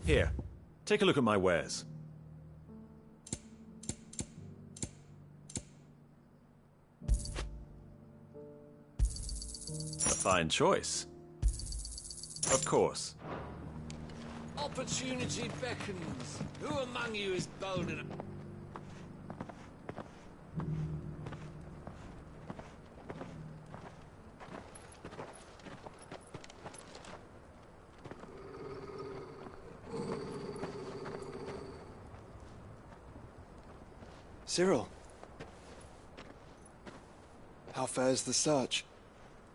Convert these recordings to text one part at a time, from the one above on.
Here, take a look at my wares. A fine choice. Of course. Opportunity beckons. Who among you is bold enough? Cyril. How fares the search?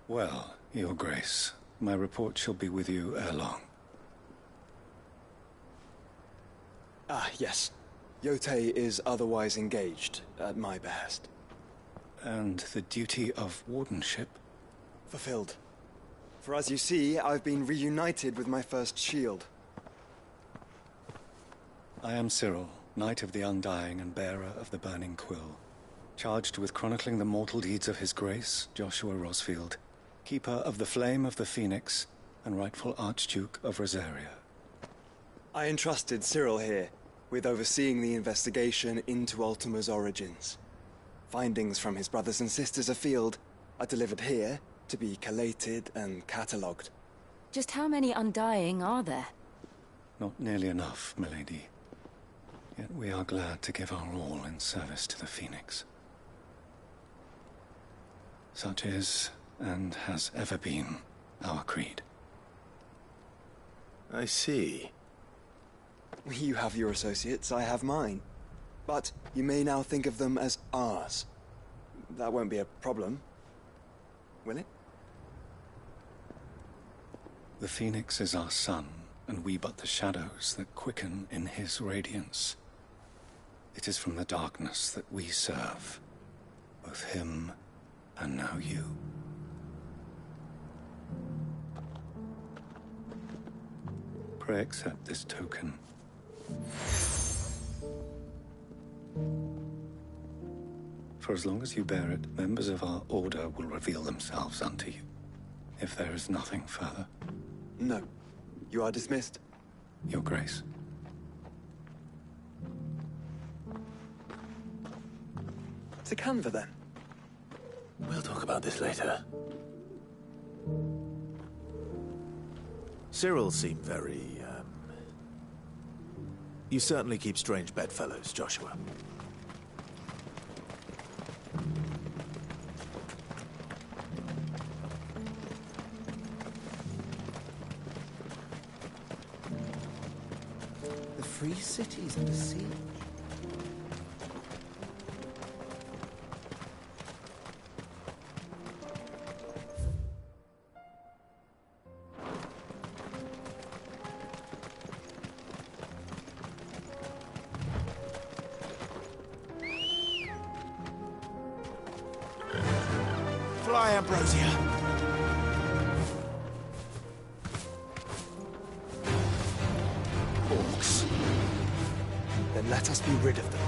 Well, Your Grace, my report shall be with you ere long. Ah, yes. Yotei is otherwise engaged, at my behest. And the duty of wardenship? Fulfilled. For as you see, I've been reunited with my first shield. I am Cyril, Knight of the Undying and bearer of the Burning Quill, charged with chronicling the mortal deeds of His Grace, Joshua Rosfield, Keeper of the Flame of the Phoenix, and rightful Archduke of Rosaria. I entrusted Cyril here with overseeing the investigation into Ultima's origins. Findings from his brothers and sisters afield are delivered here to be collated and catalogued. Just how many Undying are there? Not nearly enough, milady. Yet we are glad to give our all in service to the Phoenix. Such is, and has ever been, our creed. I see. You have your associates, I have mine. But you may now think of them as ours. That won't be a problem, will it? The Phoenix is our sun, and we but the shadows that quicken in his radiance. It is from the darkness that we serve, both him and now you. Pray accept this token. For as long as you bear it, members of our order will reveal themselves unto you. If there is nothing further. No. You are dismissed. Your Grace. To Canva, then. We'll talk about this later. Cyril seemed very, You certainly keep strange bedfellows, Joshua. The free cities under siege. Fly, Ambrosia! Orcs. Then let us be rid of them.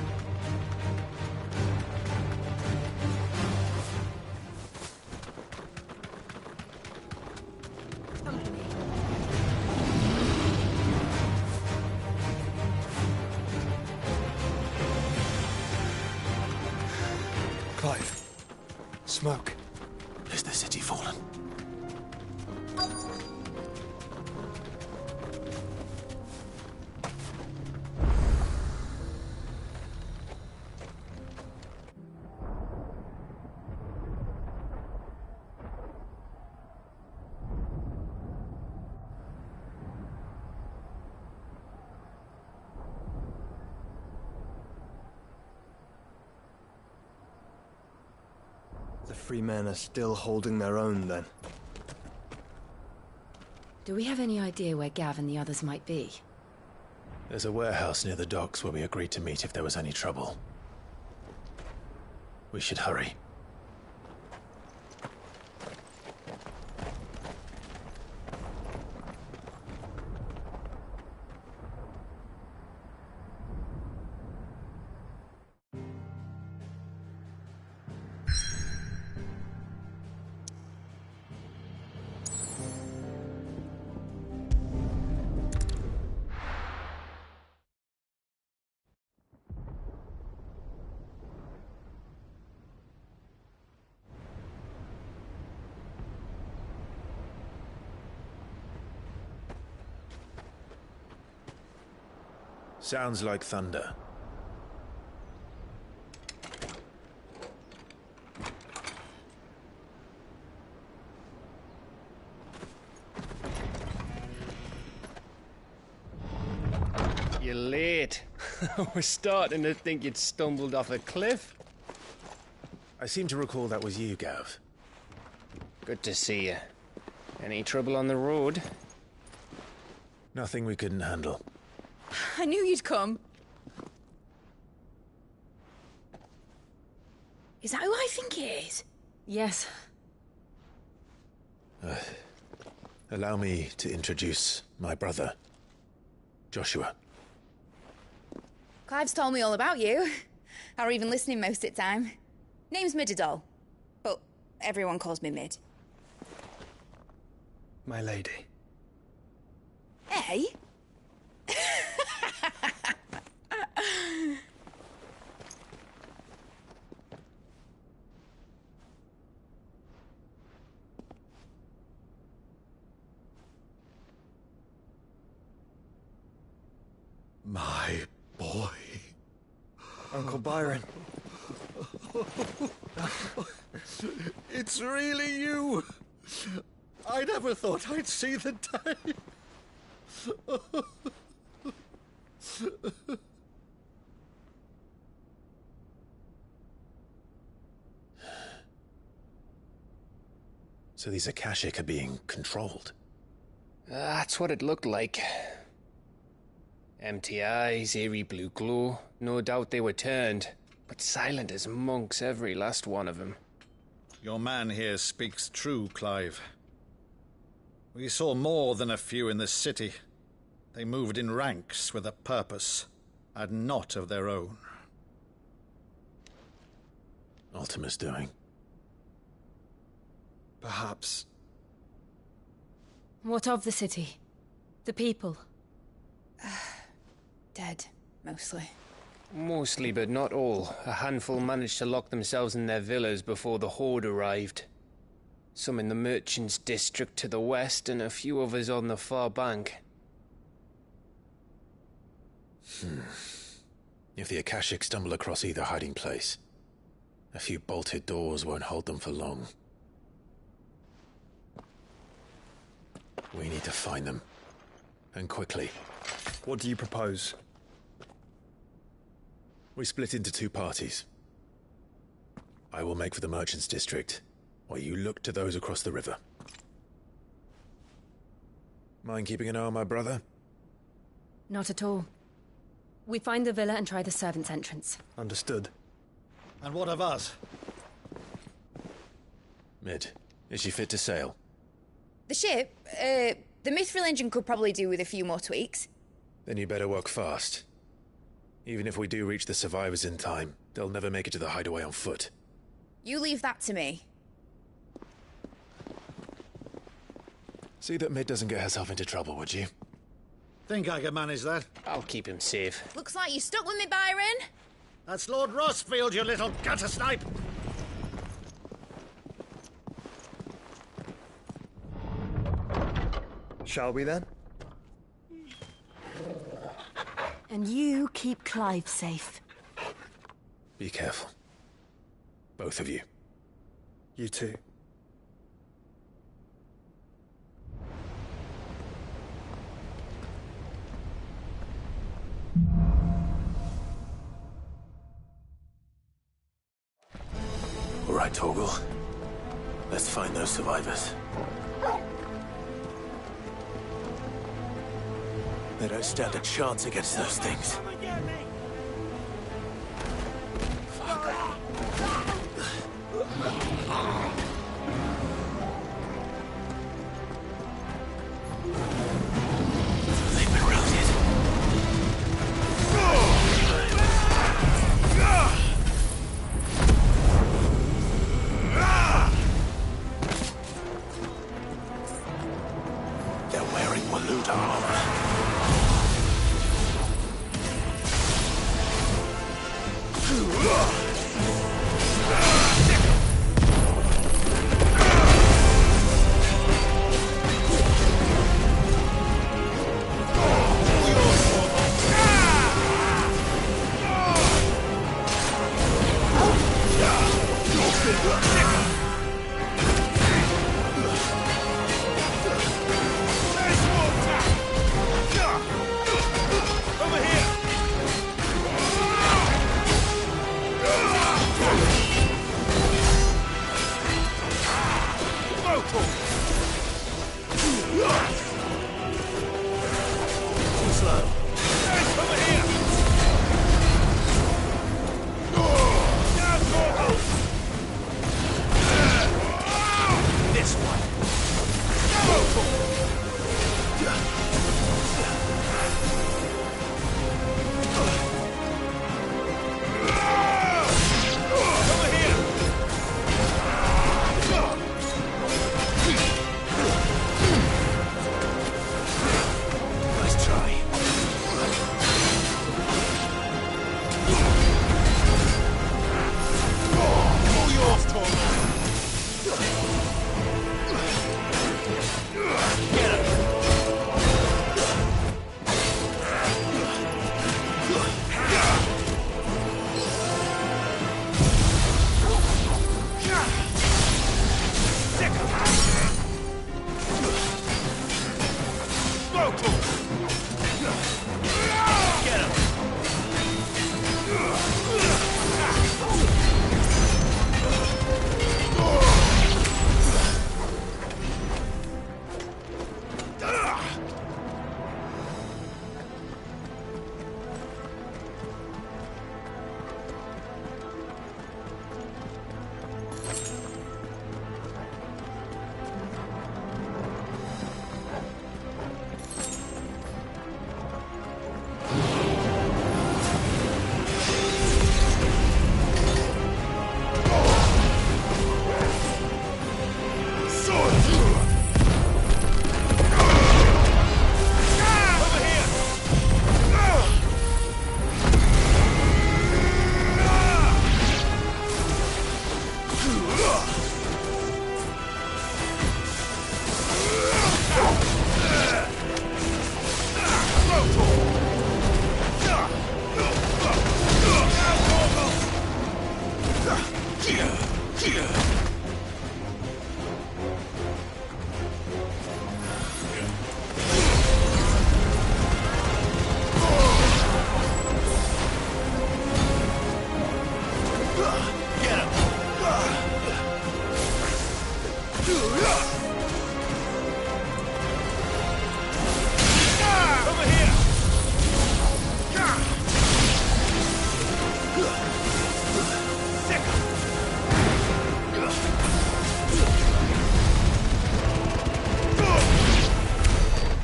Clive. Smoke. Is the city fallen? The free men are still holding their own, then. Do we have any idea where Gav and the others might be? There's a warehouse near the docks where we agreed to meet if there was any trouble. We should hurry. Sounds like thunder. You're late. I was starting to think you'd stumbled off a cliff. I seem to recall that was you, Gav. Good to see you. Any trouble on the road? Nothing we couldn't handle. I knew you'd come. Is that who I think it is? Yes. Allow me to introduce my brother, Joshua. Clive's told me all about you. Or even listening most of the time. Name's Midadol, but everyone calls me Mid. My lady. Hey? My boy. Uncle Byron. It's really you. I never thought I'd see the day. So these Akashic are being controlled. That's what it looked like. Empty eyes, eerie blue glow. No doubt they were turned, but silent as monks, every last one of them. Your man here speaks true, Clive. We saw more than a few in this city. They moved in ranks with a purpose, and not of their own. Ultima's doing. Perhaps. What of the city? The people? Dead, mostly. Mostly, but not all. A handful managed to lock themselves in their villas before the Horde arrived. Some in the Merchants' District to the west, and a few others on the far bank. If the Akashic stumble across either hiding place, a few bolted doors won't hold them for long. We need to find them. And quickly. What do you propose? We split into two parties. I will make for the Merchants' District, while you look to those across the river. Mind keeping an eye on my brother? Not at all. We find the villa and try the servants' entrance. Understood. And what of us? Mid, is she fit to sail? The ship, the Mithril engine could probably do with a few more tweaks. Then you better work fast. Even if we do reach the survivors in time, they'll never make it to the hideaway on foot. You leave that to me. See that Mid doesn't get herself into trouble, would you? Think I can manage that? I'll keep him safe. Looks like you stuck with me, Byron. That's Lord Rosfield, you little gutter snipe! Shall we then? And you keep Clive safe. Be careful. Both of you. You too. All right, Torgal. Let's find those survivors. They don't stand a chance against those things. They've been routed. They're wearing Waluda armor. slow. Guys, over here! This one. Over here! Nice try. All yours, Torment! Get him!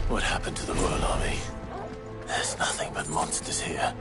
What happened to the Royal Army? There's nothing but monsters here.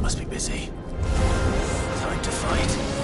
must be busy. Time to fight.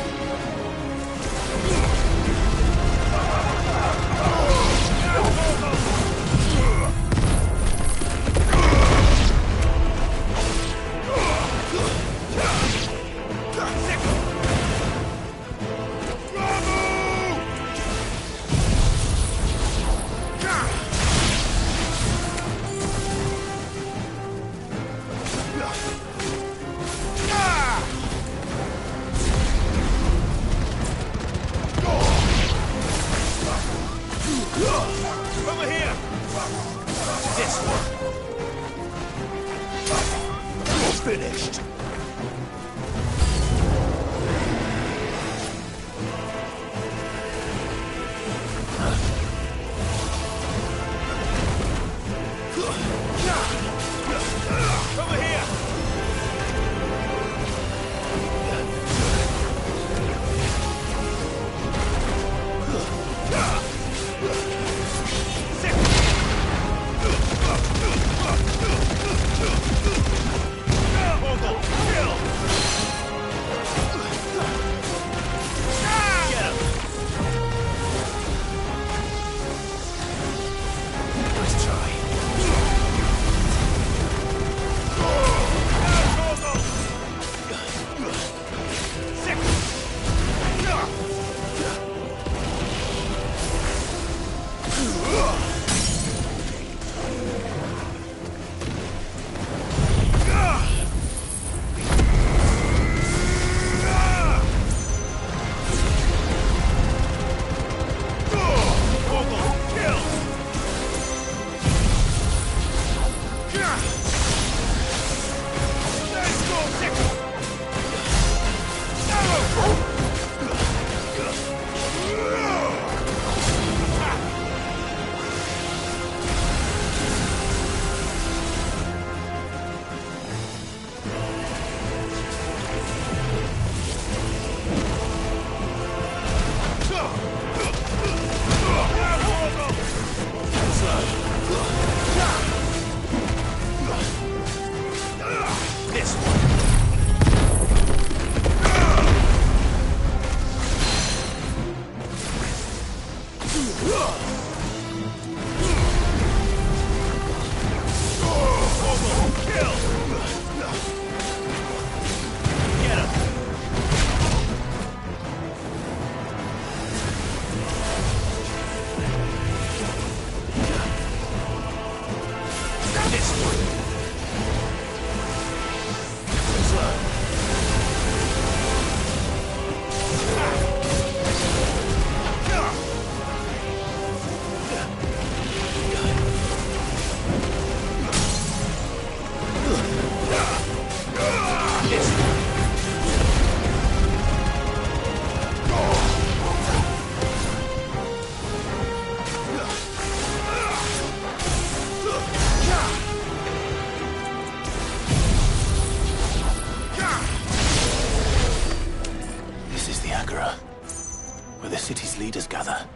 Leaders gather.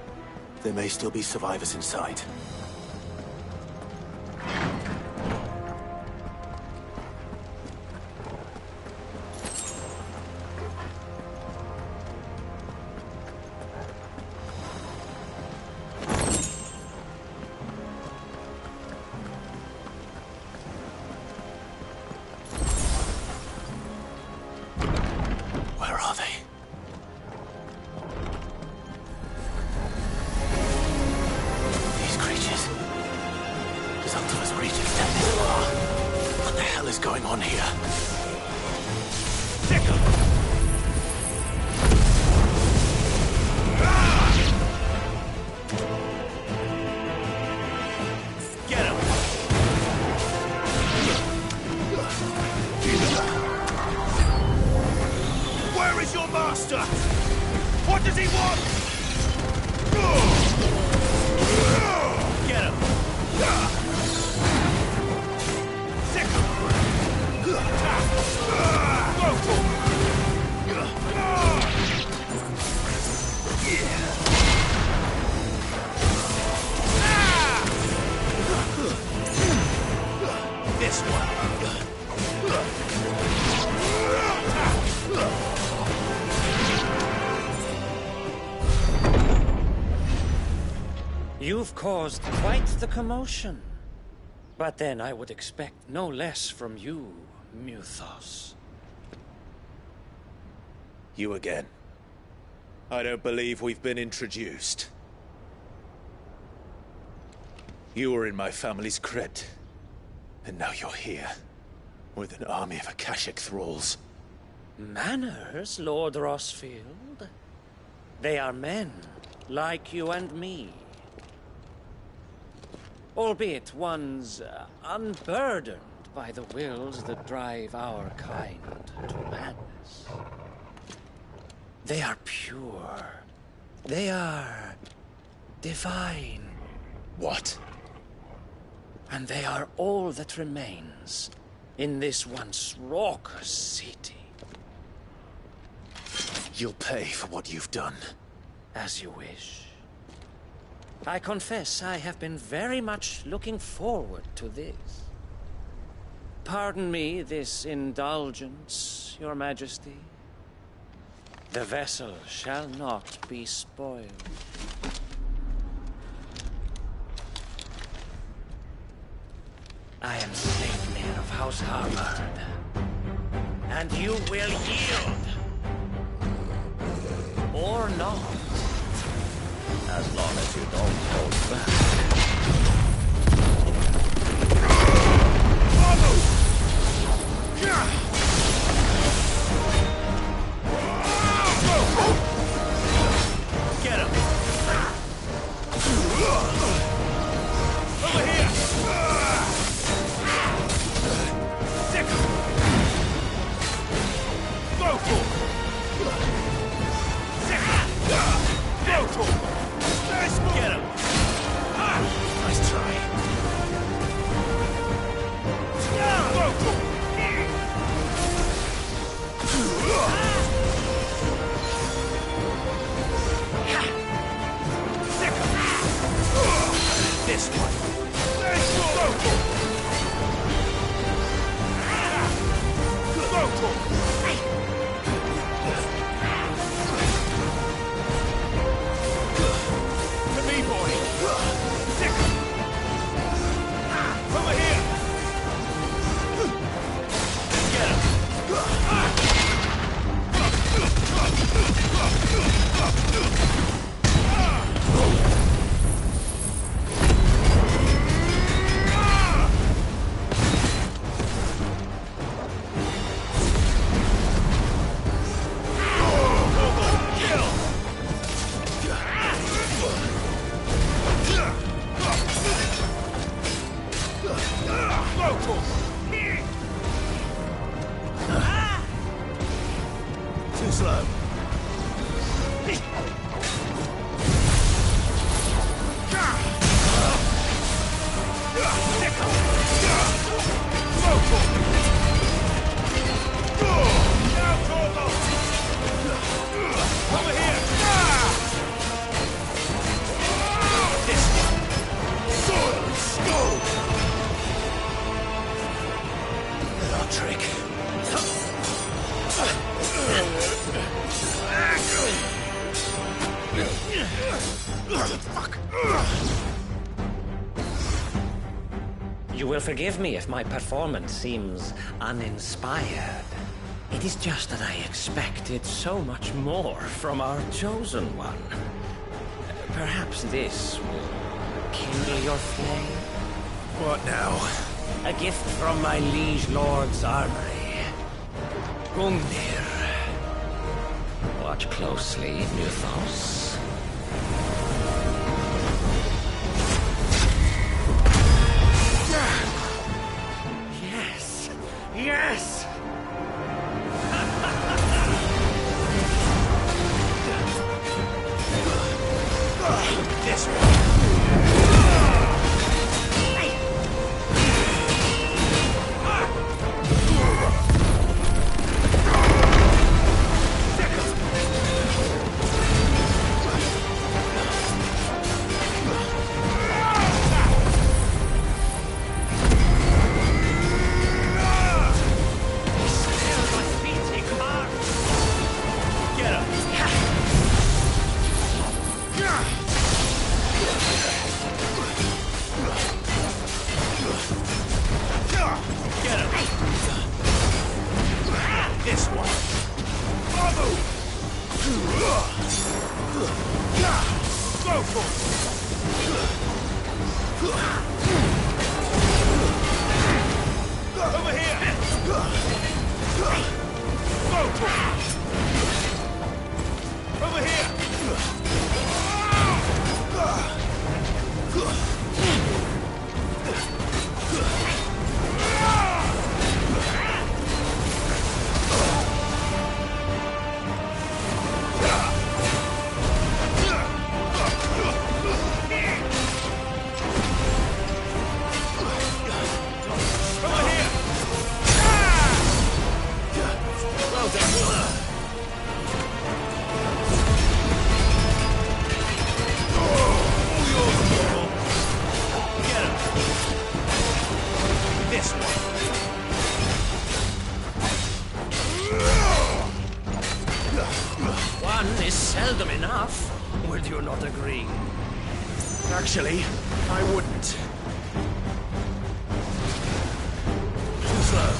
There may still be survivors inside. This one. You've caused quite the commotion. But then I would expect no less from you, Muthos. You again. I don't believe we've been introduced. You were in my family's crypt. And now you're here. With an army of Akashic thralls. Manners, Lord Rosfield? They are men, like you and me. Albeit ones unburdened by the wills that drive our kind to madness. They are pure. They are divine. What? And they are all that remains in this once raucous city. You'll pay for what you've done. As you wish. I confess I have been very much looking forward to this. Pardon me this indulgence, Your Majesty. The vessel shall not be spoiled. I am Sleipnir of House Harvard, and you will yield. Or not. As long as you don't hold back. Get him! Over here! Stick him! Go for it! Stick him! Go for it! Nice move! Get him! Nice try. Go for it! This one. Let's go! To me, boy. Stick. Over here. Get him. Too slow. Over here. This one. Sword and stone. Little trick. Fuck. You will forgive me if my performance seems uninspired. It is just that I expected so much more from our chosen one. Perhaps this will kindle your flame? What now? A gift from my liege lord's armory. Gungnir. Watch closely, Muthos. Yes! Yes! This one. This one. Babu! Go for it! Over here! Go for it! Over here! Seldom enough, would you not agree? Actually, I wouldn't. Too slow.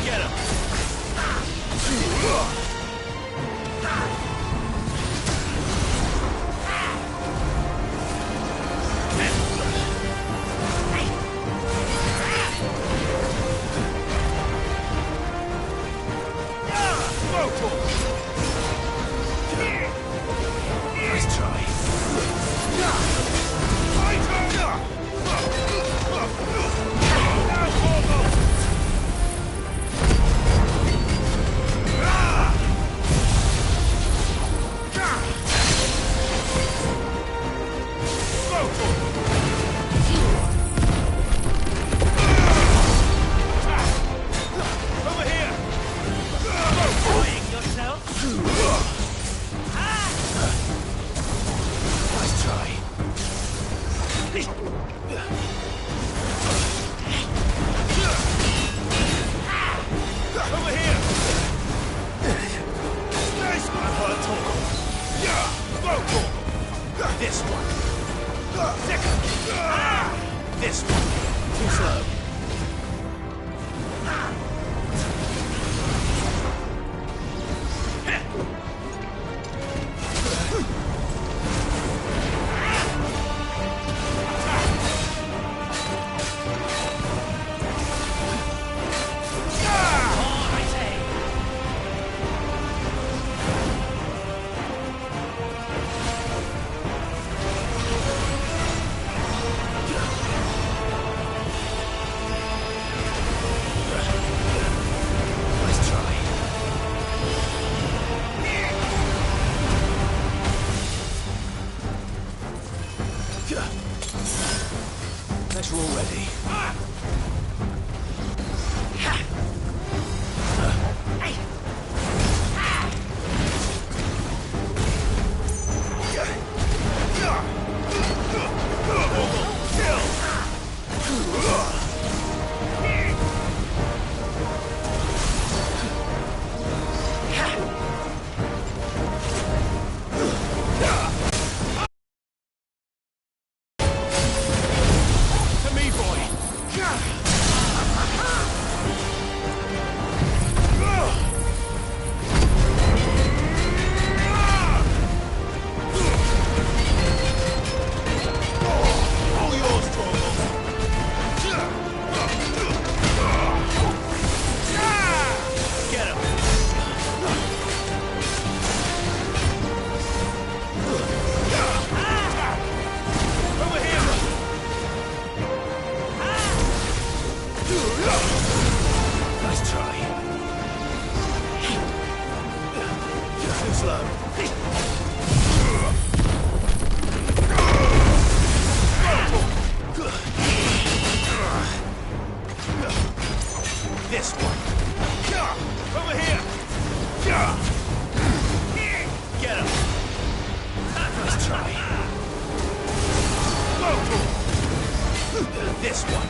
Get him! This one.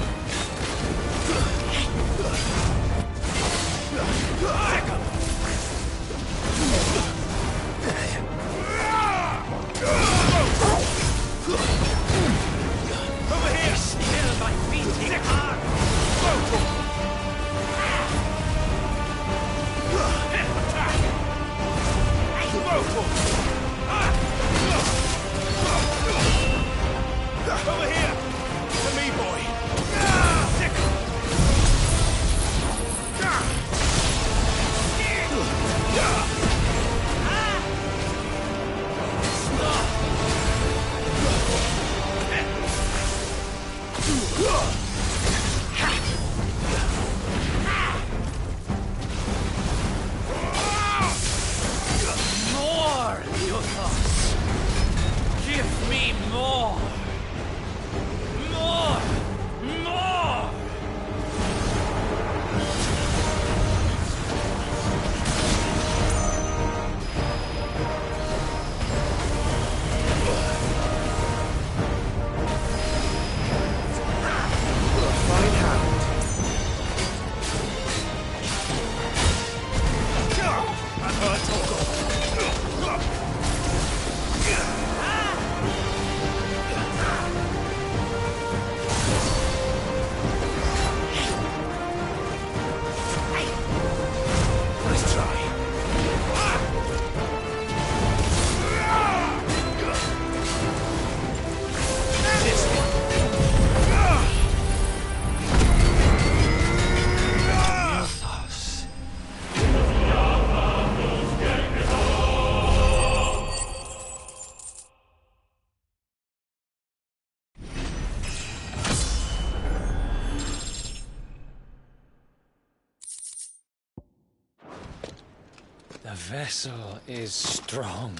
The vessel is strong.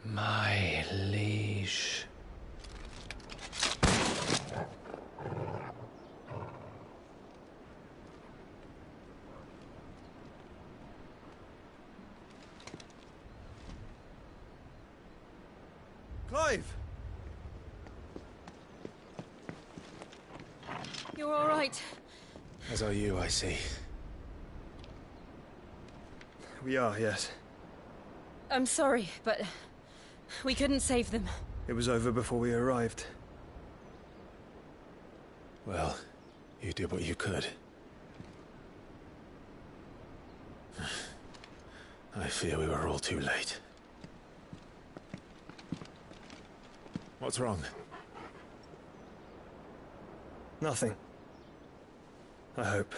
My liege. Clive! You're all right. As are you, I see. We are, yes. I'm sorry, but we couldn't save them. It was over before we arrived. Well, you did what you could. I fear we were all too late. What's wrong? Nothing. I hope.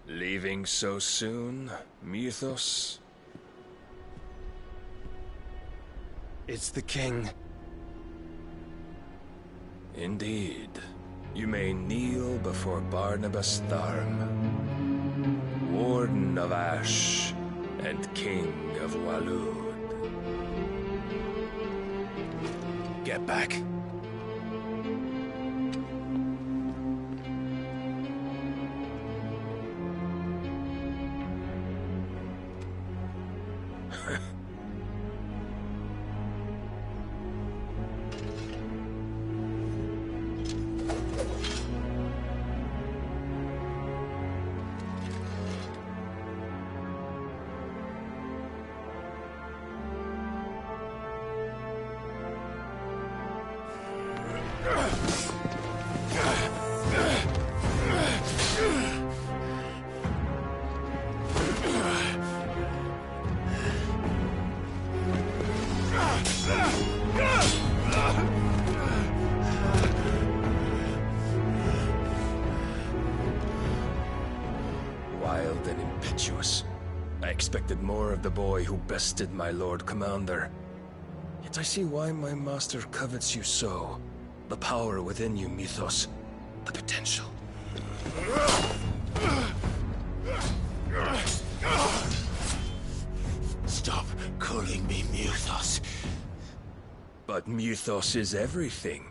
Leaving so soon, Mythos? It's the king. Indeed. You may kneel before Barnabas Tharm, Warden of Ash and King of Waloed. Get back. Wild and impetuous. I expected more of the boy who bested my Lord Commander. Yet I see why my master covets you so. The power within you, Mythos. The potential. Stop calling me Mythos. But Mythos is everything.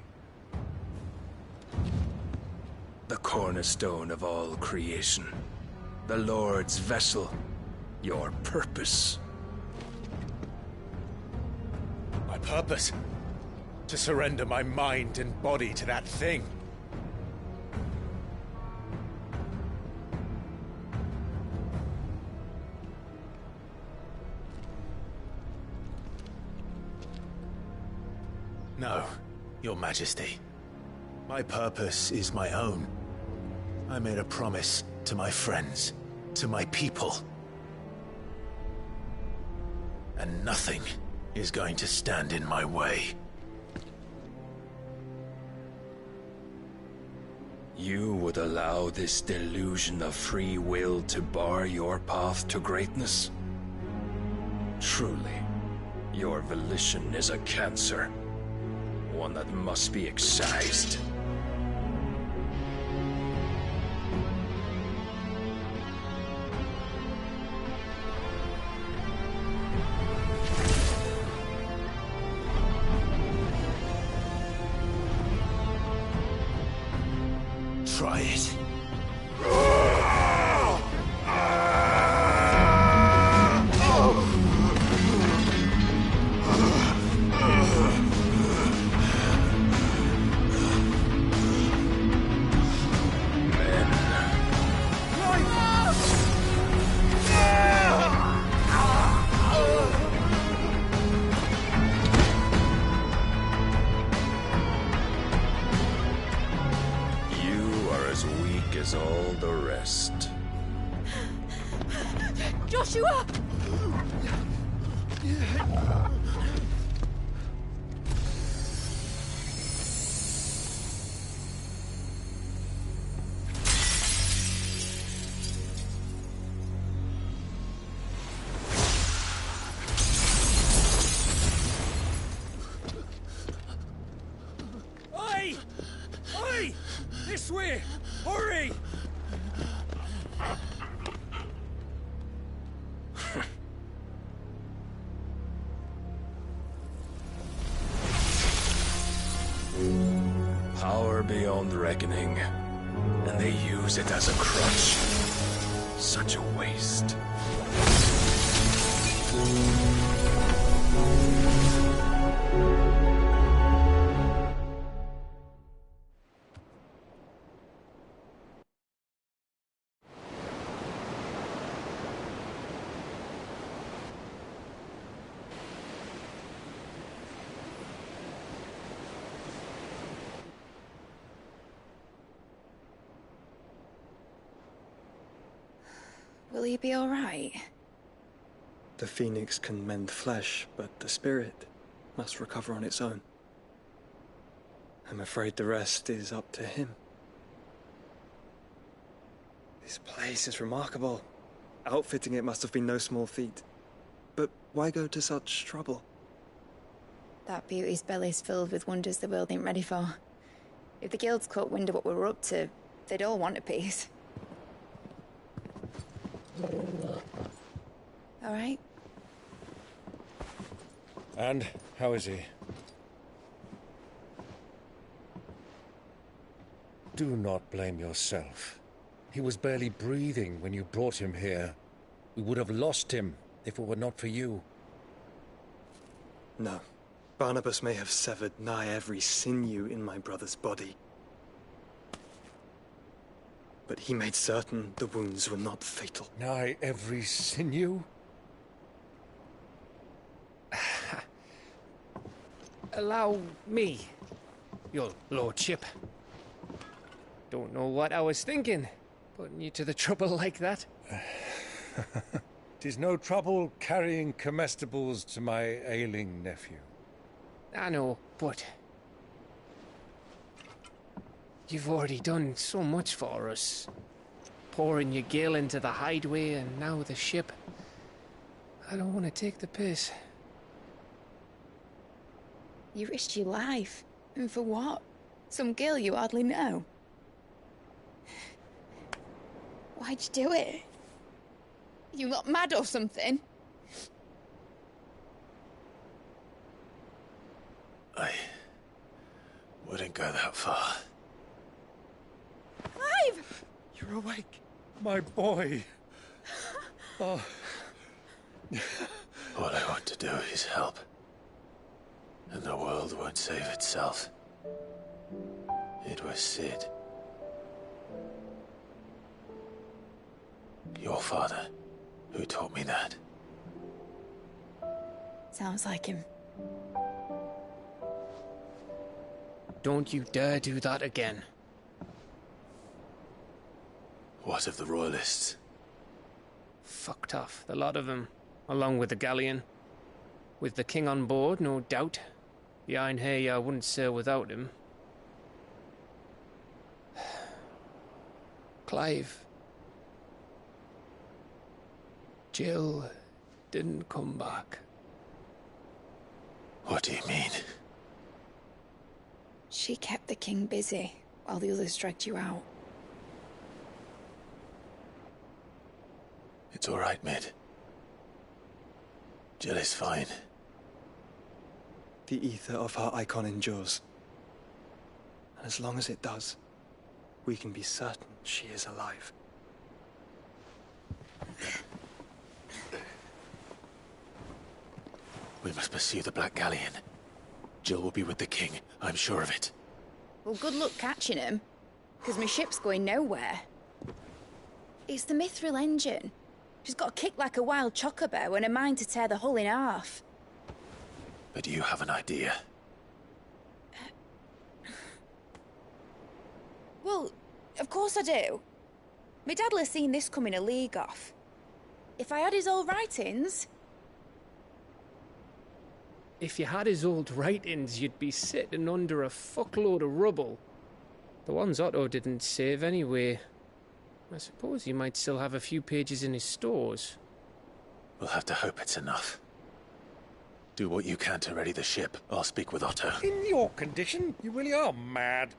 The cornerstone of all creation. The Lord's vessel. Your purpose. My purpose? To surrender my mind and body to that thing. No, Your Majesty. My purpose is my own. I made a promise to my friends, to my people. And nothing is going to stand in my way. You would allow this delusion of free will to bar your path to greatness? Truly, your volition is a cancer. One that must be excised. Try it. As all the rest. Joshua! This way! Hurry! Power beyond reckoning, and they use it as a crutch. Such a waste. Will he be all right? The phoenix can mend flesh, but the spirit must recover on its own. I'm afraid the rest is up to him. This place is remarkable. Outfitting it must have been no small feat. But why go to such trouble? That beauty's belly's filled with wonders the world ain't ready for. If the guilds caught wind of what we're up to, they'd all want a piece. All right. And how is he? Do not blame yourself. He was barely breathing when you brought him here. We would have lost him if it were not for you. No. Barnabas may have severed nigh every sinew in my brother's body. But he made certain the wounds were not fatal. Nigh every sinew? Allow me, your lordship. Don't know what I was thinking, putting you to the trouble like that. 'Tis no trouble carrying comestibles to my ailing nephew. I know, but you've already done so much for us. Pouring your gale into the hideaway and now the ship. I don't want to take the piss. You risked your life. And for what? Some girl you hardly know. Why'd you do it? You not mad or something? I wouldn't go that far. Clive! You're awake, my boy. Oh. All I want to do is help. And the world won't save itself. It was Sid. Your father, who taught me that. Sounds like him. Don't you dare do that again. What of the Royalists? Fucked off, the lot of them, along with the galleon. With the king on board, no doubt. The Iron Hair wouldn't sail without him. Clive. Jill didn't come back. What do you mean? She kept the king busy while the others dragged you out. It's all right, Mid. Jill is fine. The ether of her Eikon endures. And as long as it does, we can be certain she is alive. We must pursue the Black Galleon. Jill will be with the king, I'm sure of it. Well, good luck catching him, because my ship's going nowhere. It's the Mithril engine. She's got a kick like a wild chocobo and a mind to tear the hull in half. But you have an idea. Well, of course I do. My dad'll have seen this coming a league off. If I had his old writings... If you had his old writings, you'd be sitting under a fuckload of rubble. The ones Otto didn't save anyway. I suppose he might still have a few pages in his stores. We'll have to hope it's enough. Do what you can to ready the ship. I'll speak with Otto. In your condition, you really are mad.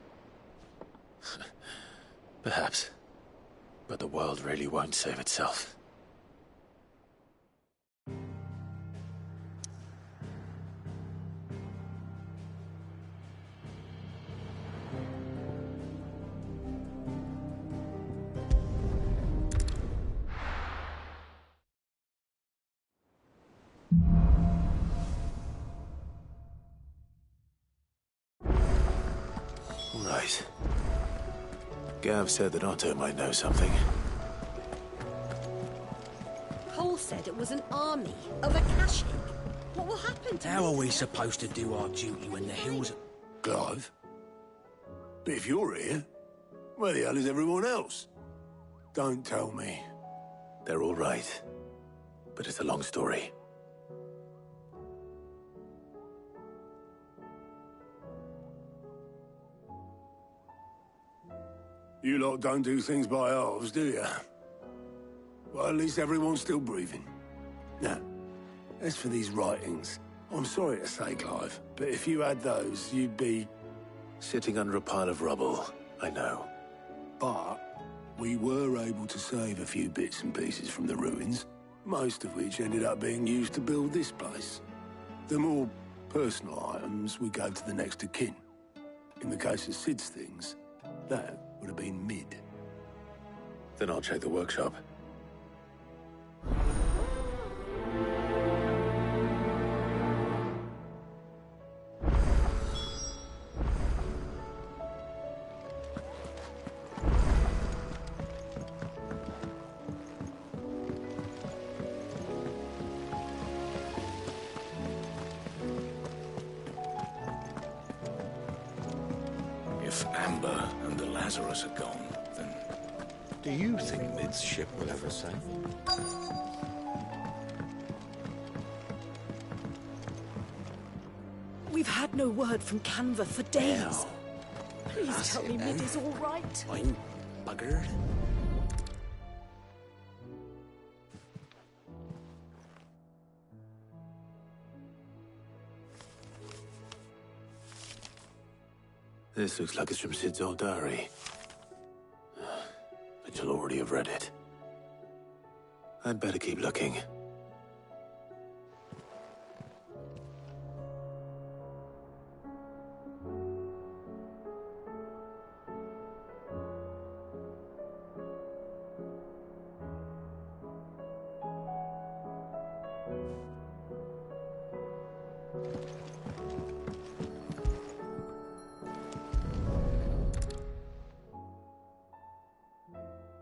Perhaps. But the world really won't save itself. Right. Gav said that Otto might know something. Cole said it was an army of Akashic. What will happen to How are we supposed to do our duty when the hills... Clive? But if you're here, where the hell is everyone else? Don't tell me. They're all right. But it's a long story. You lot don't do things by halves, do you? Well, at least everyone's still breathing. Now, as for these writings, I'm sorry to say, Clive, but if you had those, you'd be... Sitting under a pile of rubble, I know. But we were able to save a few bits and pieces from the ruins, most of which ended up being used to build this place. The more personal items we gave to the next of kin. In the case of Sid's things, that would have been mid. Then I'll check the workshop. If Amber and the Lazarus are gone, then... Do you think Mid's ship will ever sail? We've had no word from Canva for days. Please tell me Mid is all right. I'm buggered. This looks like it's from Sid's old diary. But you'll already have read it. I'd better keep looking.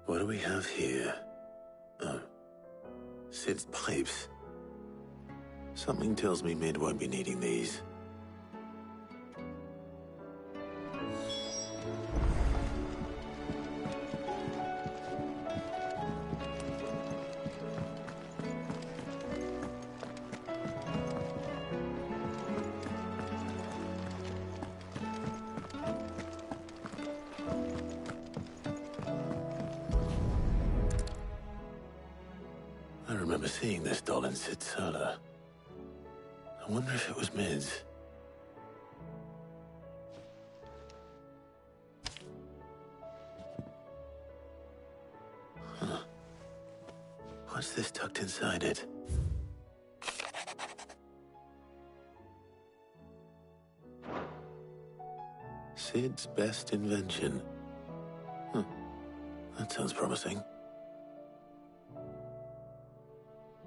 What do we have here? Oh. Sid's pipes. Something tells me Mid won't be needing these. I remember seeing this doll in Sid's cellar. I wonder if it was Mid's. Huh. What's this tucked inside it? Sid's best invention. Huh. That sounds promising.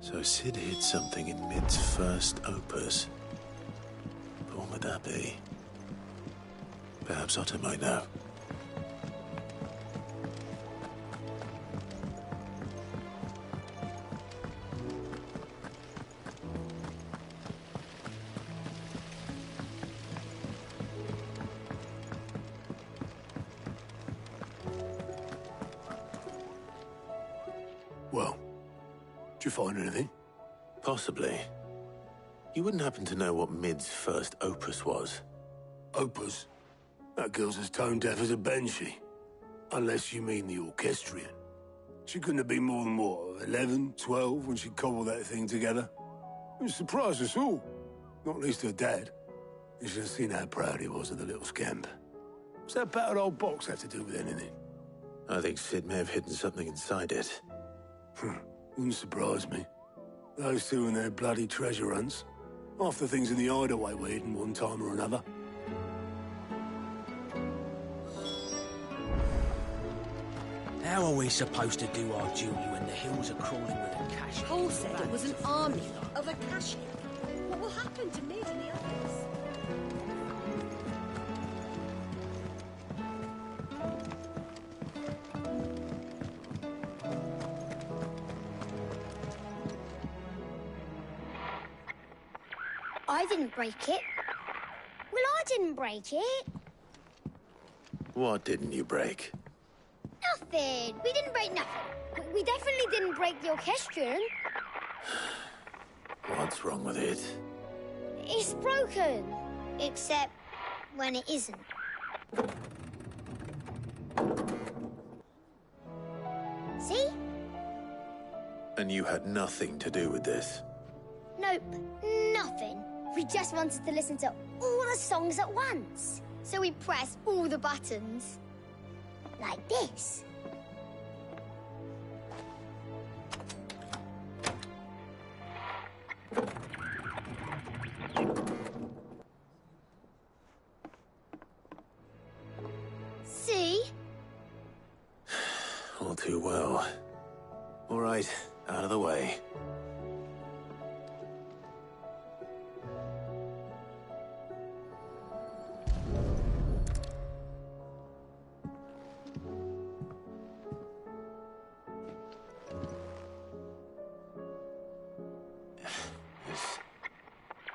So Sid hid something in Mid's first opus. But what would that be? Perhaps Otto might know. Well, did you find anything? Possibly. You wouldn't happen to know what Mid's first opus was? Opus? That girl's as tone deaf as a banshee. Unless you mean the orchestrion. She couldn't have been more than, what, 11, 12 when she cobbled that thing together? It surprised us all. Not least her dad. You should have seen how proud he was of the little scamp. What's that battered old box have to do with anything? I think Sid may have hidden something inside it. Wouldn't surprise me. Those two and their bloody treasure hunts. Half the things in the hideaway were hidden one time or another. How are we supposed to do our duty when the hills are crawling with a cache? Paul said it was an army of a cache. What will happen to Mid and the others? I didn't break it. Well, I didn't break it. What didn't you break? Nothing. We didn't break nothing. We definitely didn't break the orchestrion. What's wrong with it? It's broken. Except when it isn't. See? And you had nothing to do with this? Nope. Nothing. We just wanted to listen to all the songs at once. So we pressed all the buttons. Like this. See? All too well. All right, out of the way.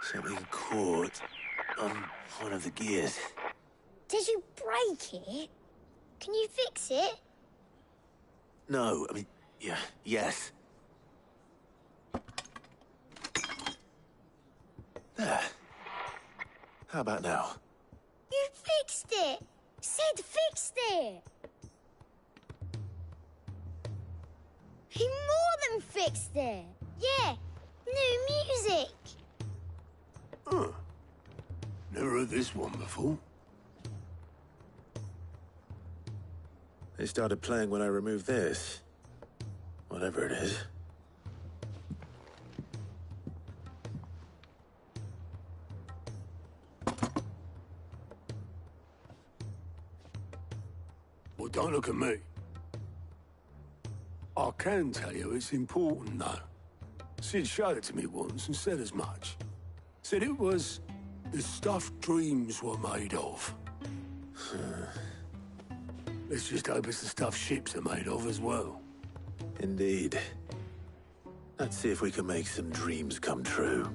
Something caught on one of the gears. Did you break it? Can you fix it? No, I mean, yeah, yes. There. How about now? You fixed it! Sid fixed it! He more than fixed it! Yeah, new music! Huh. Never heard this one before. They started playing when I removed this. Whatever it is. Well, don't look at me. I can tell you it's important, though. Sid showed it to me once and said as much. Said it was the stuff dreams were made of. Let's just hope it's the stuff ships are made of as well. Indeed. Let's see if we can make some dreams come true.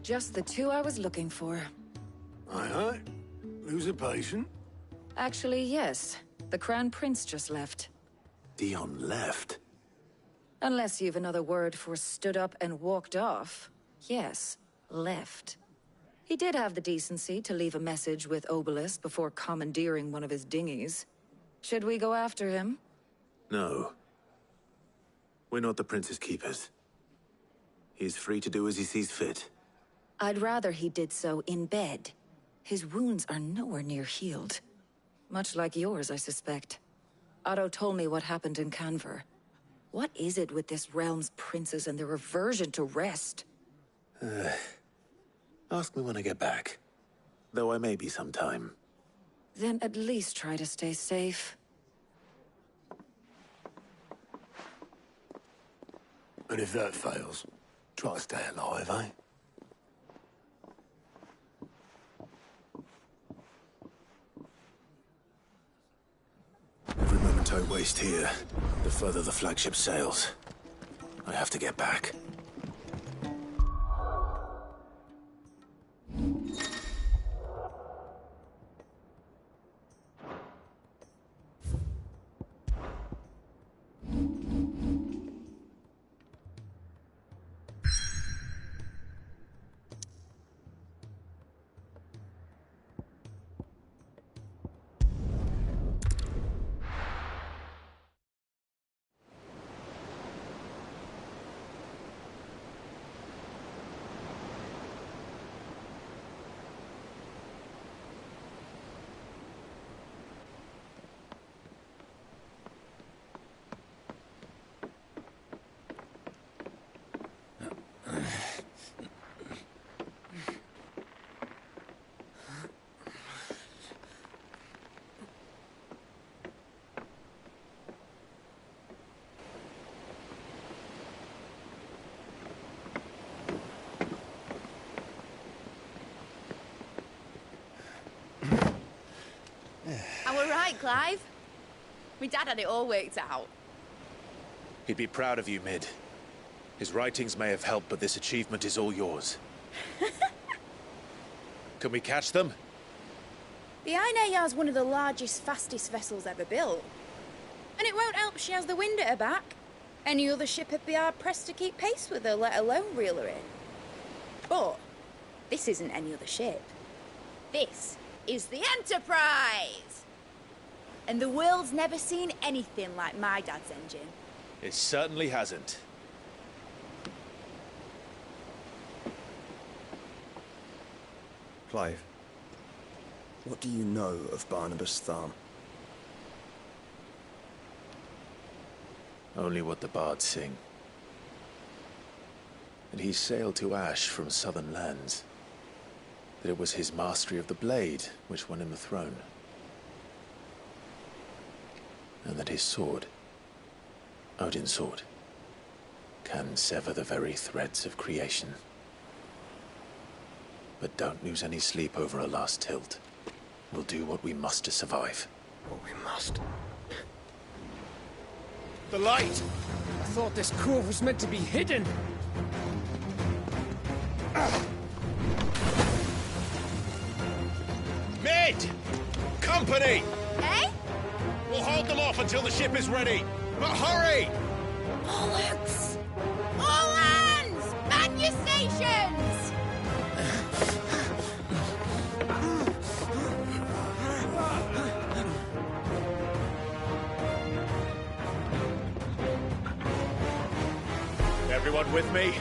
Just the two I was looking for. Aye. Lose a patient? Actually, yes. The Crown Prince just left. Dion left? Unless you've another word for stood up and walked off. Yes, left. He did have the decency to leave a message with Obelisk before commandeering one of his dinghies. Should we go after him? No. We're not the Prince's keepers. He's free to do as he sees fit. I'd rather he did so in bed. His wounds are nowhere near healed. Much like yours, I suspect. Otto told me what happened in Canver. What is it with this realm's princes and their aversion to rest? Ask me when I get back. Though I may be sometime. Then at least try to stay safe. And if that fails, try to stay alive, eh? Every moment I waste here, the further the flagship sails. I have to get back. Clive. My dad had it all worked out. He'd be proud of you, Mid. His writings may have helped, but this achievement is all yours. Can we catch them? The Ainayar's one of the largest, fastest vessels ever built. And it won't help she has the wind at her back. Any other ship would be hard-pressed to keep pace with her, let alone reel her in. But this isn't any other ship. This is the Enterprise! And the world's never seen anything like my dad's engine. It certainly hasn't. Clive, what do you know of Barnabas Tharm? Only what the bards sing. And he sailed to Ash from southern lands. That it was his mastery of the blade which won him the throne. And that his sword, Odin's sword, can sever the very threads of creation. But don't lose any sleep over a last tilt. We'll do what we must to survive. What we must. The light! I thought this cove was meant to be hidden. Mid! Company! Eh? We'll hold them off until the ship is ready. But hurry! Bollocks! All hands! Man your stations! Everyone with me?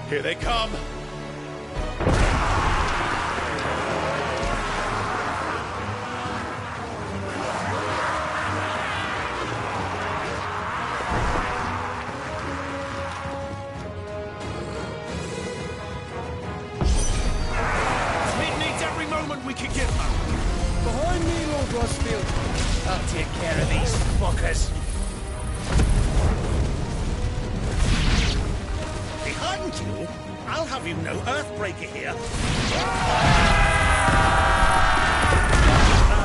Here they come! We can get them. Behind me, Lord Rosfield. I'll take care of these fuckers. Behind you? I'll have you know Earthbreaker here.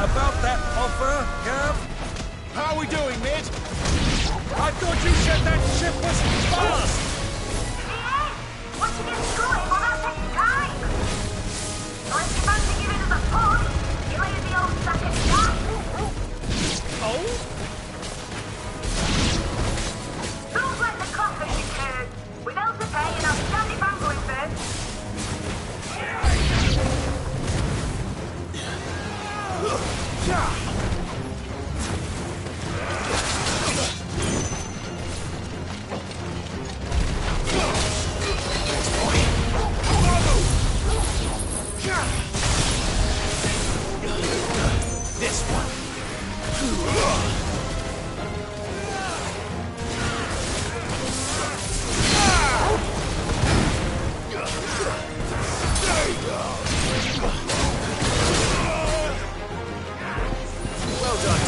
About that offer, Gav? How are we doing, Mid? I thought you said that ship was fast! Once you get going, well, that takes time. So if you fancy giving us a push, you lay in the old sack of gas. Oh? Don't let the coffin be curd. With else to pay and outstanding bangling first. This one. Well done.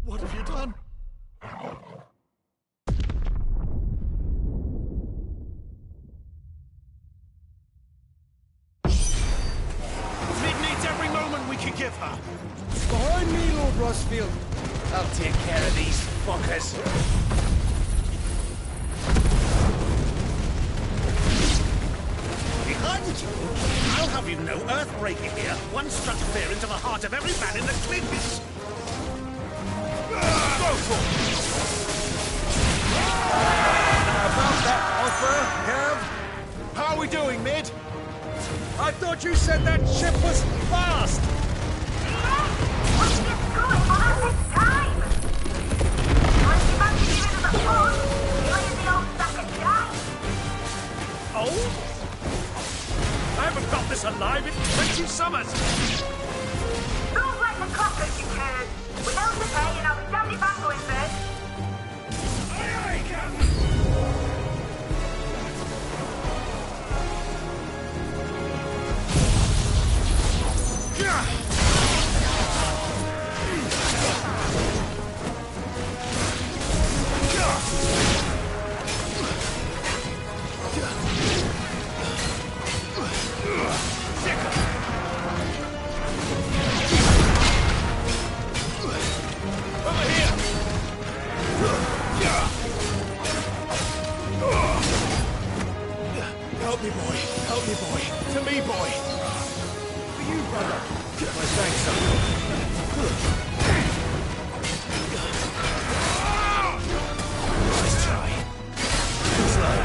What have you done? Mid needs every moment we can give her. Behind me, Lord Rosfield. I'll take care of these fuckers. Behind you? I'll have you know Earthbreaker here. One struck fear into the heart of every man in the Cliffs. Go for it! About that offer, Gav? How are we doing, Mid? I thought you said that ship was fast! pond, he lay in the old sack and died. Oh? I haven't felt this alive in 20 summers! Don't let the clockers, you curse. We know to pay and I'll be damned if I'm going first. Aye, Captain! Help me, boy. Help me, boy. To me, boy. For you, brother. My thanks, son. Nice try. Slow.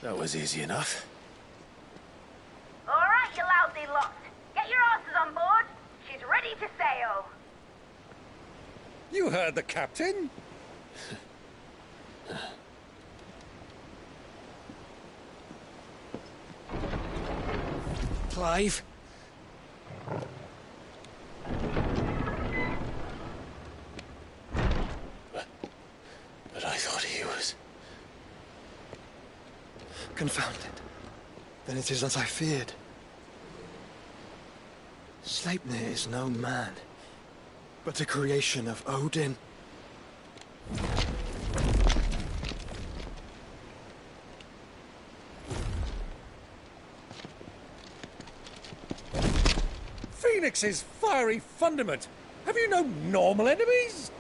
That was easy enough. All right, you lousy lot. Get your asses on board. She's ready to sail. You heard the captain. Clive? But I thought he was... Confounded. Then it is as I feared. Sleipnir is no man, but a creation of Odin. Phoenix's fiery fundament. Have you no normal enemies?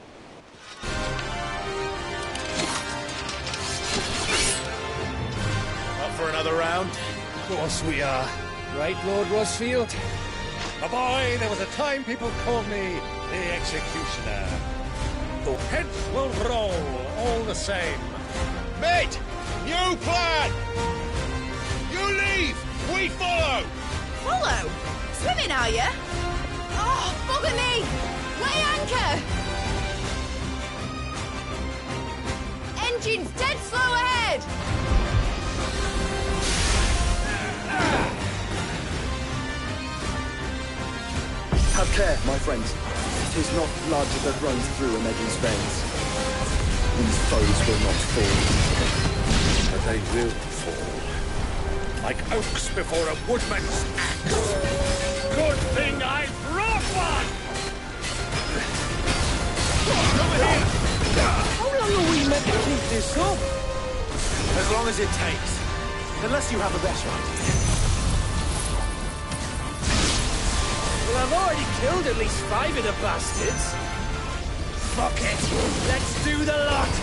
For another round? Of course we are. Right, Lord Rosfield? A boy, there was a time people called me the Executioner. The heads will roll all the same. Mate! New plan! You leave! We follow! Follow? Swimming, are you? Oh, bugger me! Weigh anchor! Engine's dead slow ahead! Have care, my friends. It 'Tis not blood that runs through a Megan's veins. These foes will not fall. But they will fall. Like oaks before a woodman's axe. Good thing I brought one! Over here! How long are we meant to keep this up? As long as it takes. Unless you have a better idea. Well, I've already killed at least 5 of the bastards. Fuck it! Let's do the lot!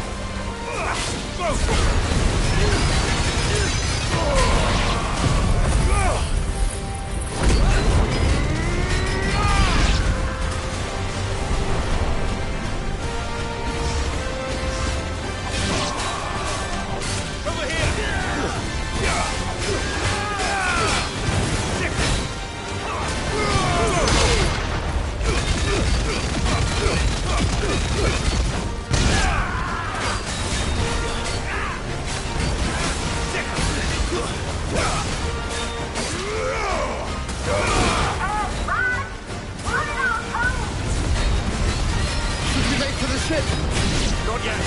Over here! Should we make for the ship? Not yet.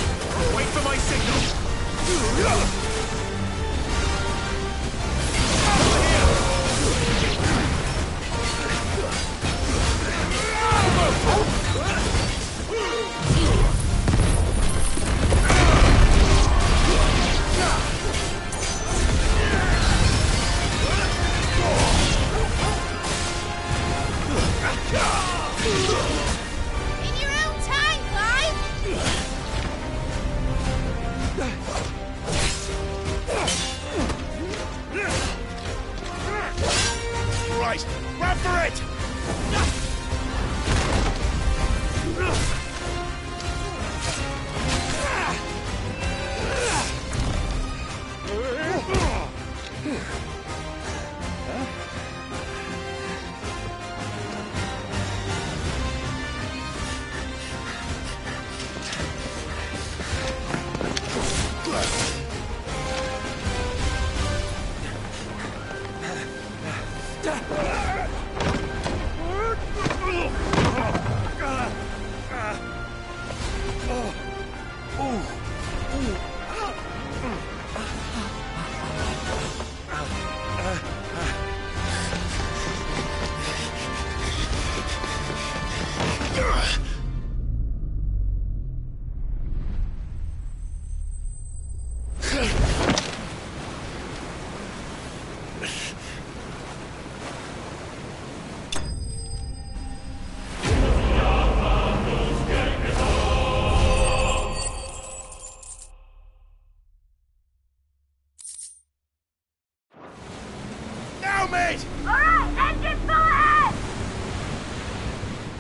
Wait for my signal. In your own time, Clive! Right, run for it! Mate! Alright, engine full ahead!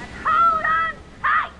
And hold on tight!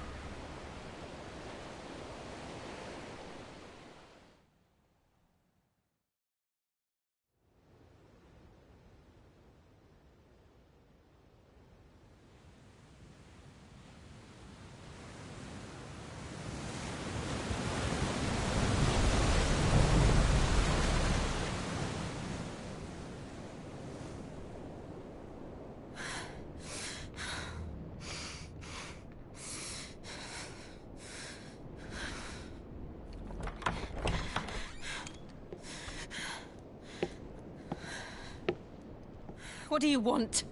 What do you want?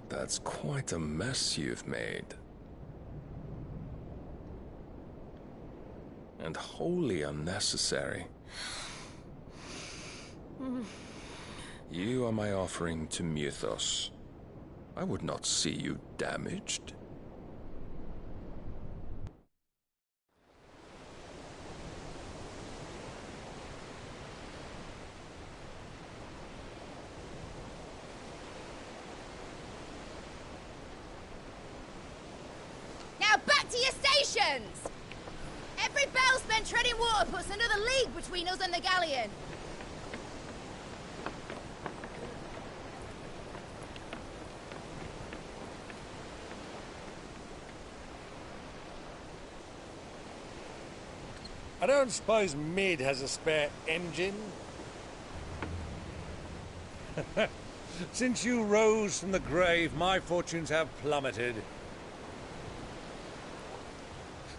That's quite a mess you've made. And wholly unnecessary. You are my offering to Mythos. I would not see you damaged. Now back to your stations! Every bell spent treading water puts another league between us and the galleon. I don't suppose Mid has a spare engine? Since you rose from the grave, my fortunes have plummeted.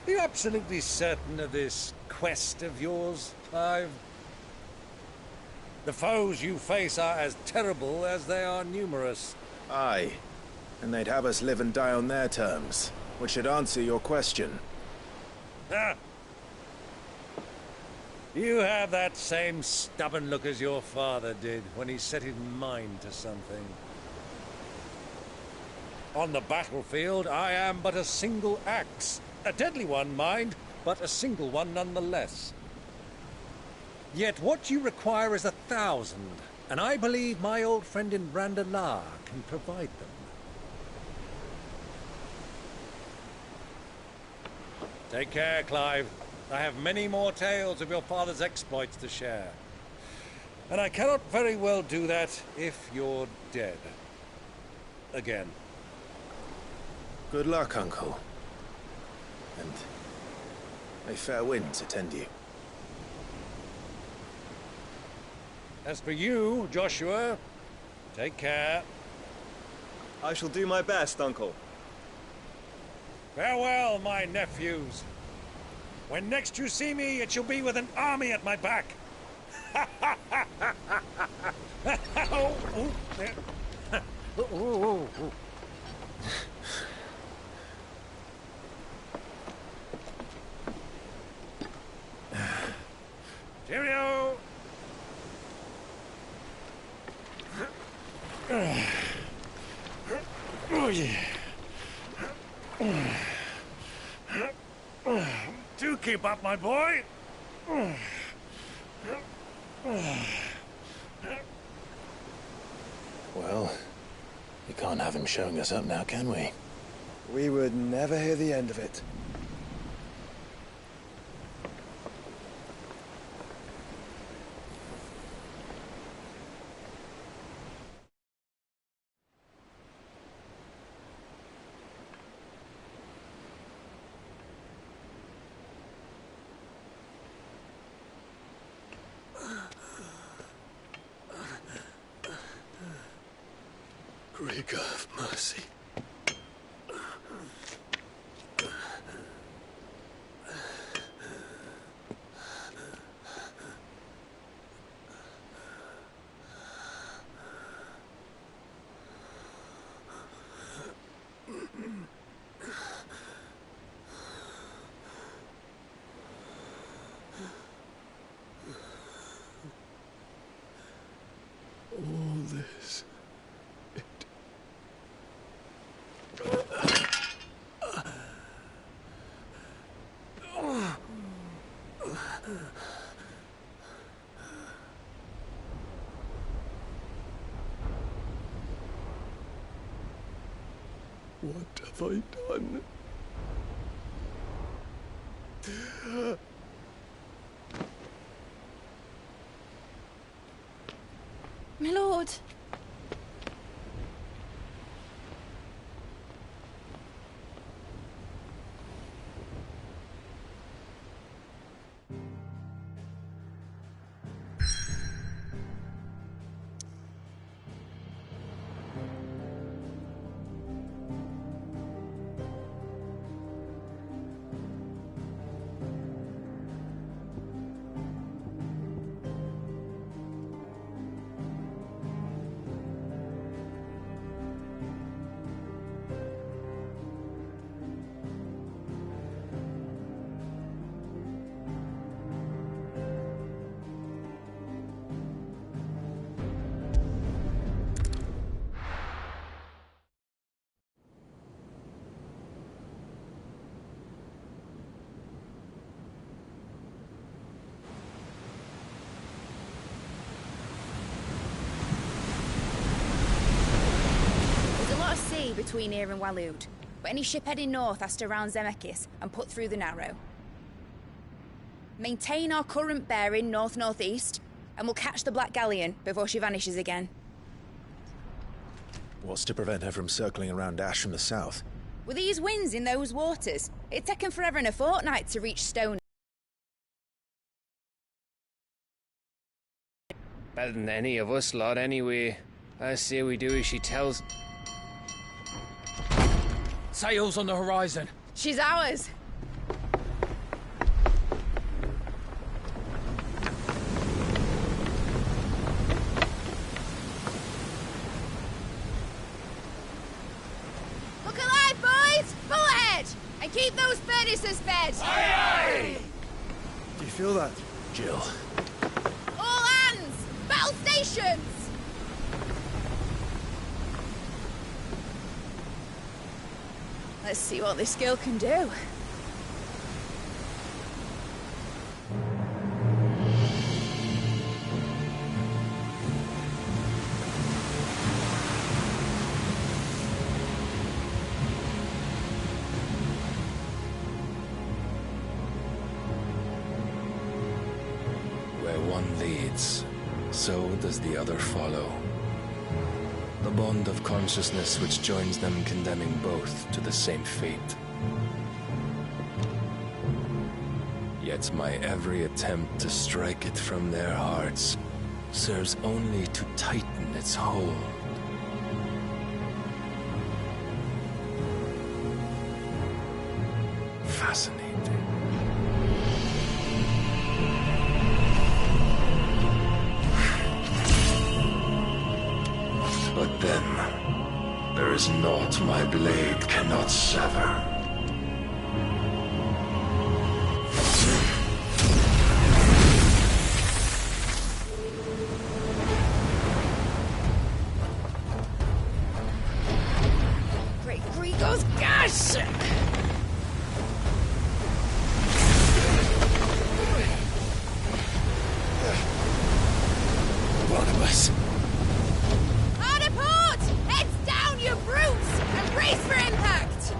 Are you absolutely certain of this quest of yours, Clive? The foes you face are as terrible as they are numerous. Aye, and they'd have us live and die on their terms, which should answer your question. Ah! You have that same stubborn look as your father did when he set his mind to something. On the battlefield, I am but a single axe. A deadly one, mind, but a single one nonetheless. Yet what you require is 1,000, and I believe my old friend in Randalar can provide them. Take care, Clive. I have many more tales of your father's exploits to share. And I cannot very well do that if you're dead. Again. Good luck, Uncle. And may fair winds attend you. As for you, Joshua, take care. I shall do my best, Uncle. Farewell, my nephews. When next you see me, it shall be with an army at my back. Cheerio! Oh, yeah. Do keep up, my boy. Well, we can't have him showing us up now, can we? We would never hear the end of it. Grigor of mercy. All this. What have I done? My lord. Between here and Waloed, but any ship heading north has to round Zemeckis and put through the Narrow. Maintain our current bearing north-northeast, and we'll catch the Black Galleon before she vanishes again. What's to prevent her from circling around Ash from the south? With these winds in those waters, it'd taken forever and a fortnight to reach Stone. Better than any of us lot, anyway. I say we do as she tells. Sails on the horizon. She's ours. Look alive, boys! Full ahead! And keep those furnaces fed! Aye, aye! Do you feel that? Jill. All hands! Battle stations! Let's see what this girl can do. Where one leads, so does the other follow. The bond of consciousness which joins them condemning both to the same fate. Yet my every attempt to strike it from their hearts serves only to tighten its hold. Fascinating. But then, there is naught my blade cannot sever. Great Grigor's gas! Barnabas. Hard a port! Heads down, you brutes! And brace for impact!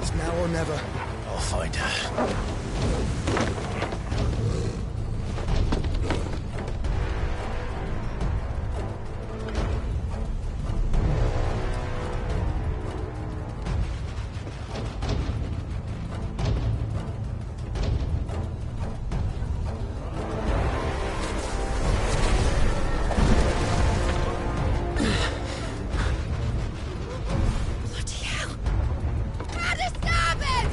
It's now or never. I'll find her. Bloody hell! How to stop it!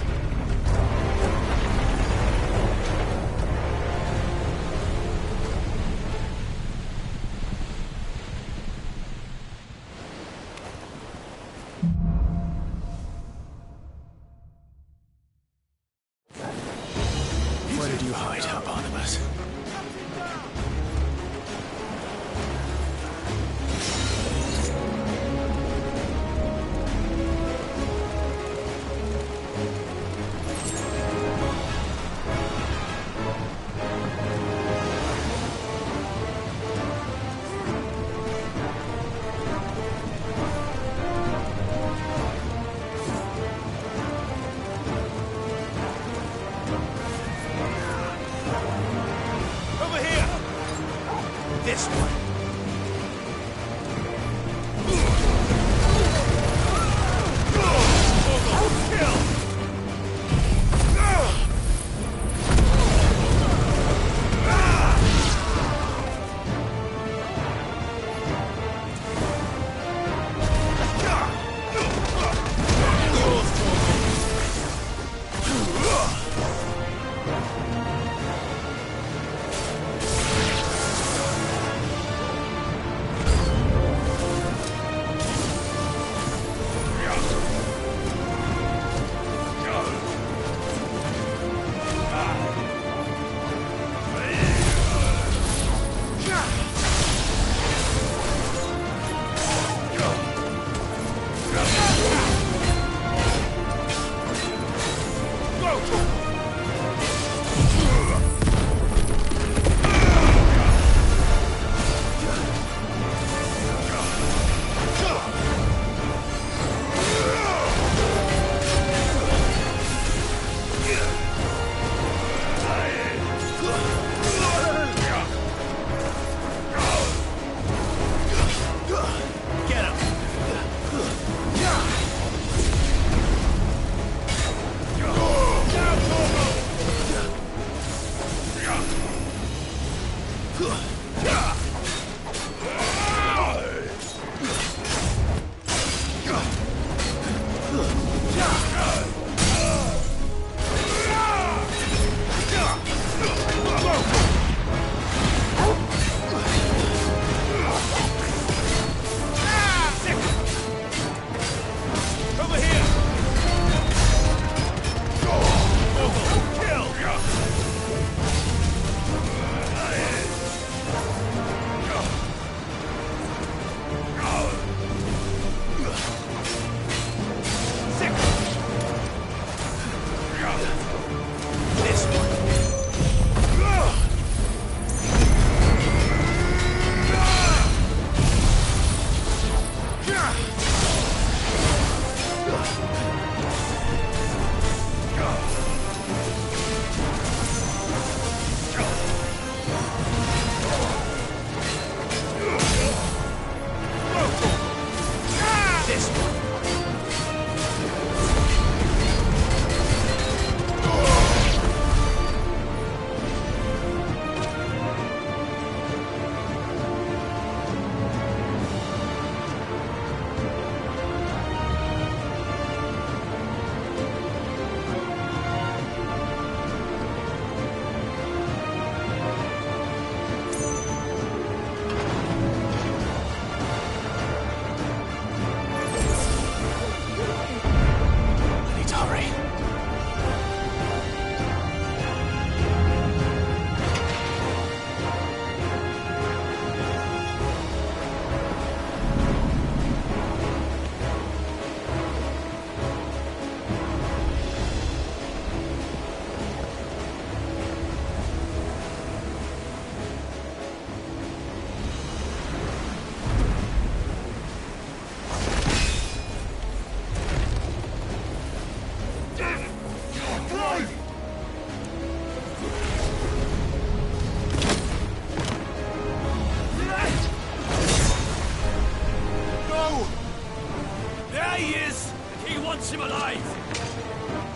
wants him alive!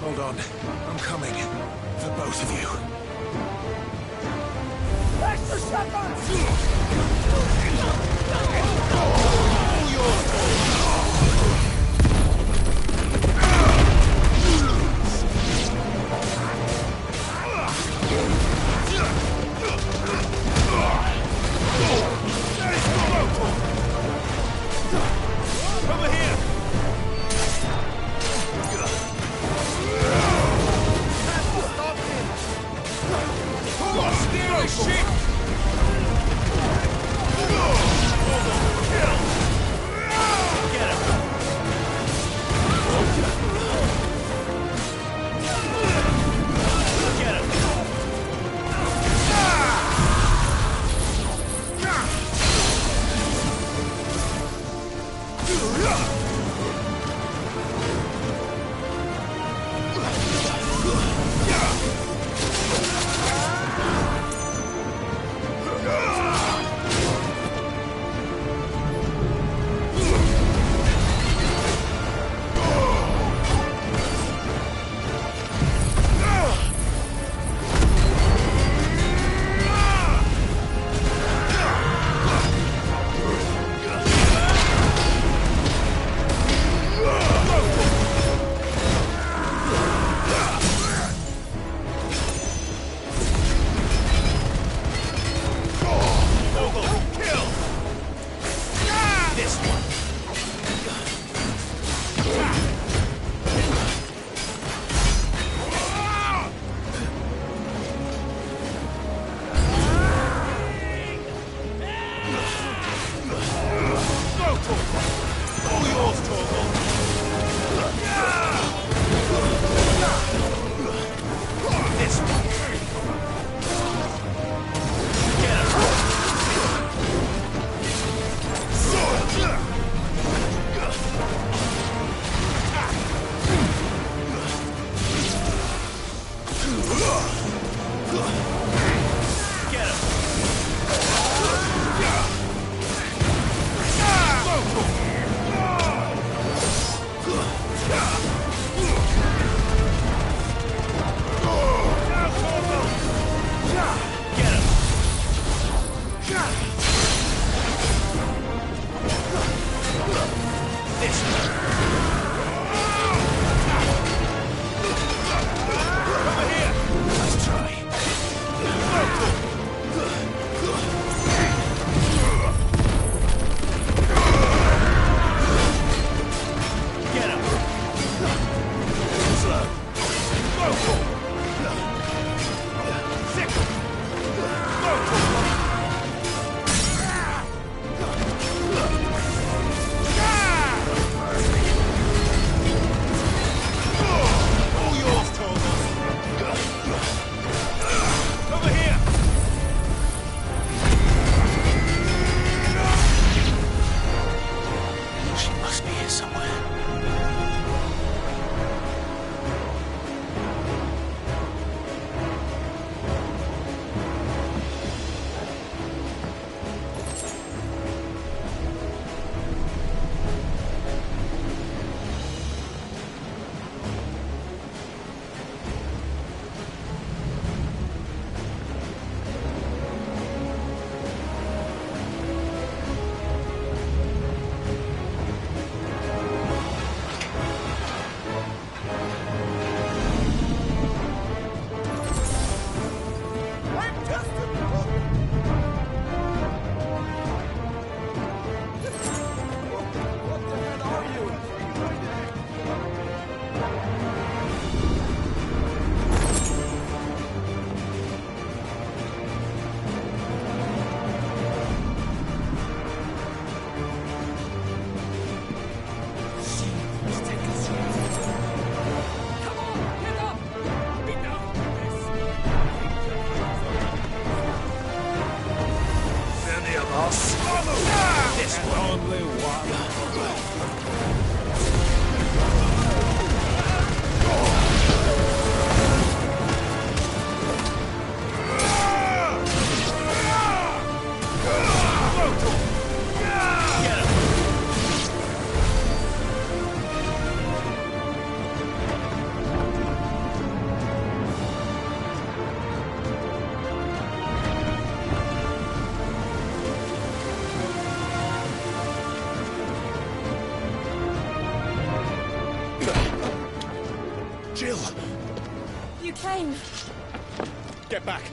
Hold on. I'm coming. For both of you. Extra seconds! Over here! Stop him! Steer the ship! Get him! Get him! You came. Get back.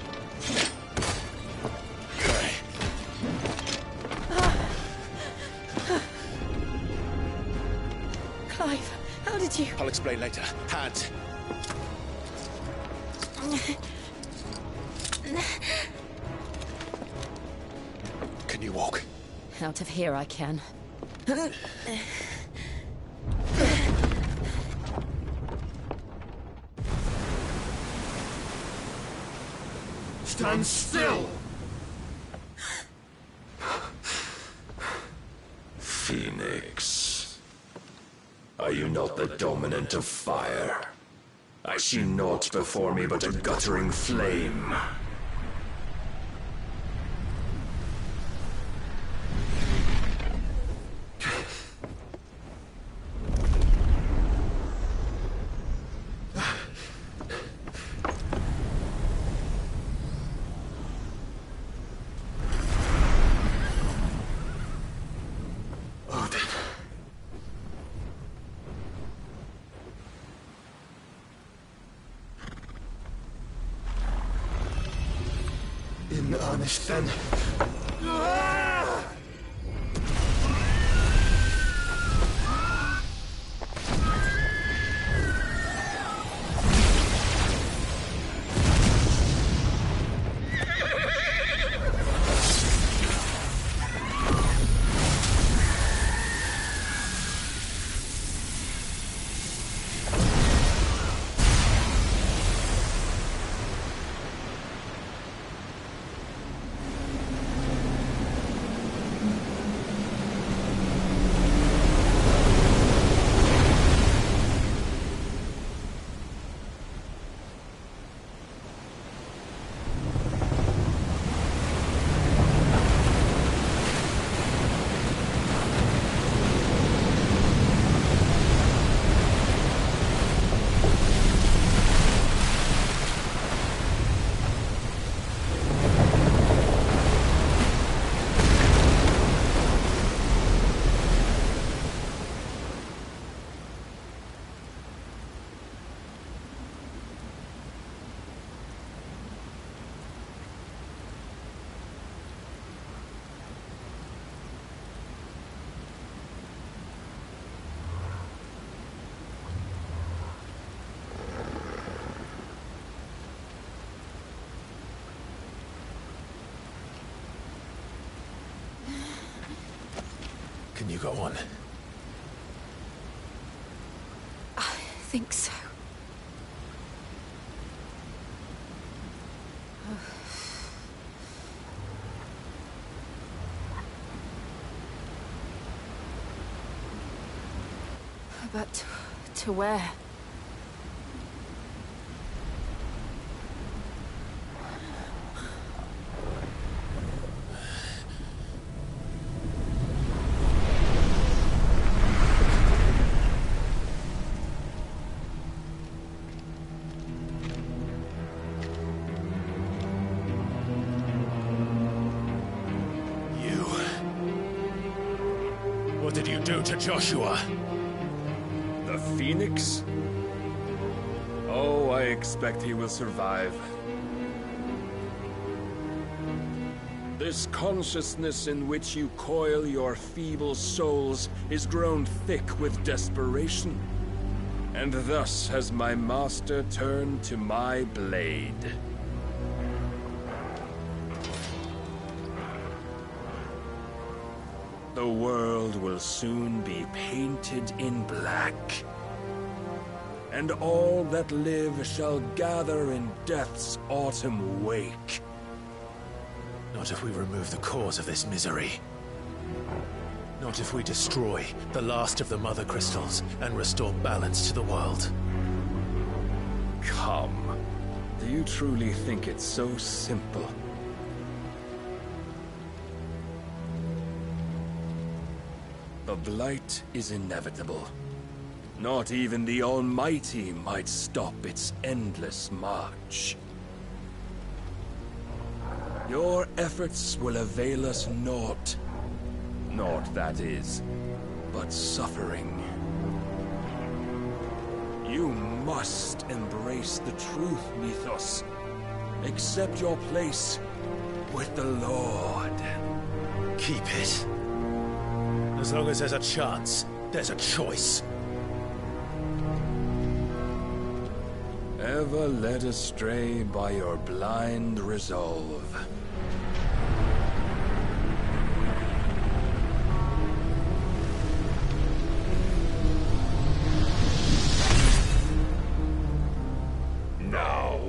Clive, how did you... I'll explain later. Hands. Can you walk? Out of here I can. Stand still! Phoenix. Are you not the dominant of fire? I see naught before me but a guttering flame. In earnest, then. Can you go on? I think so. But to where? What did you do to Joshua? The Phoenix? Oh, I expect he will survive. This consciousness in which you coil your feeble souls is grown thick with desperation. And thus has my master turned to my blade. The world will soon be painted in black. And all that live shall gather in death's autumn wake. Not if we remove the cause of this misery. Not if we destroy the last of the Mother Crystals and restore balance to the world. Come. Do you truly think it's so simple? The Blight is inevitable. Not even the Almighty might stop its endless march. Your efforts will avail us naught. Naught, that is, but suffering. You must embrace the truth, Mythos. Accept your place with the Lord. Keep it. As long as there's a chance, there's a choice. Ever led astray by your blind resolve. Now,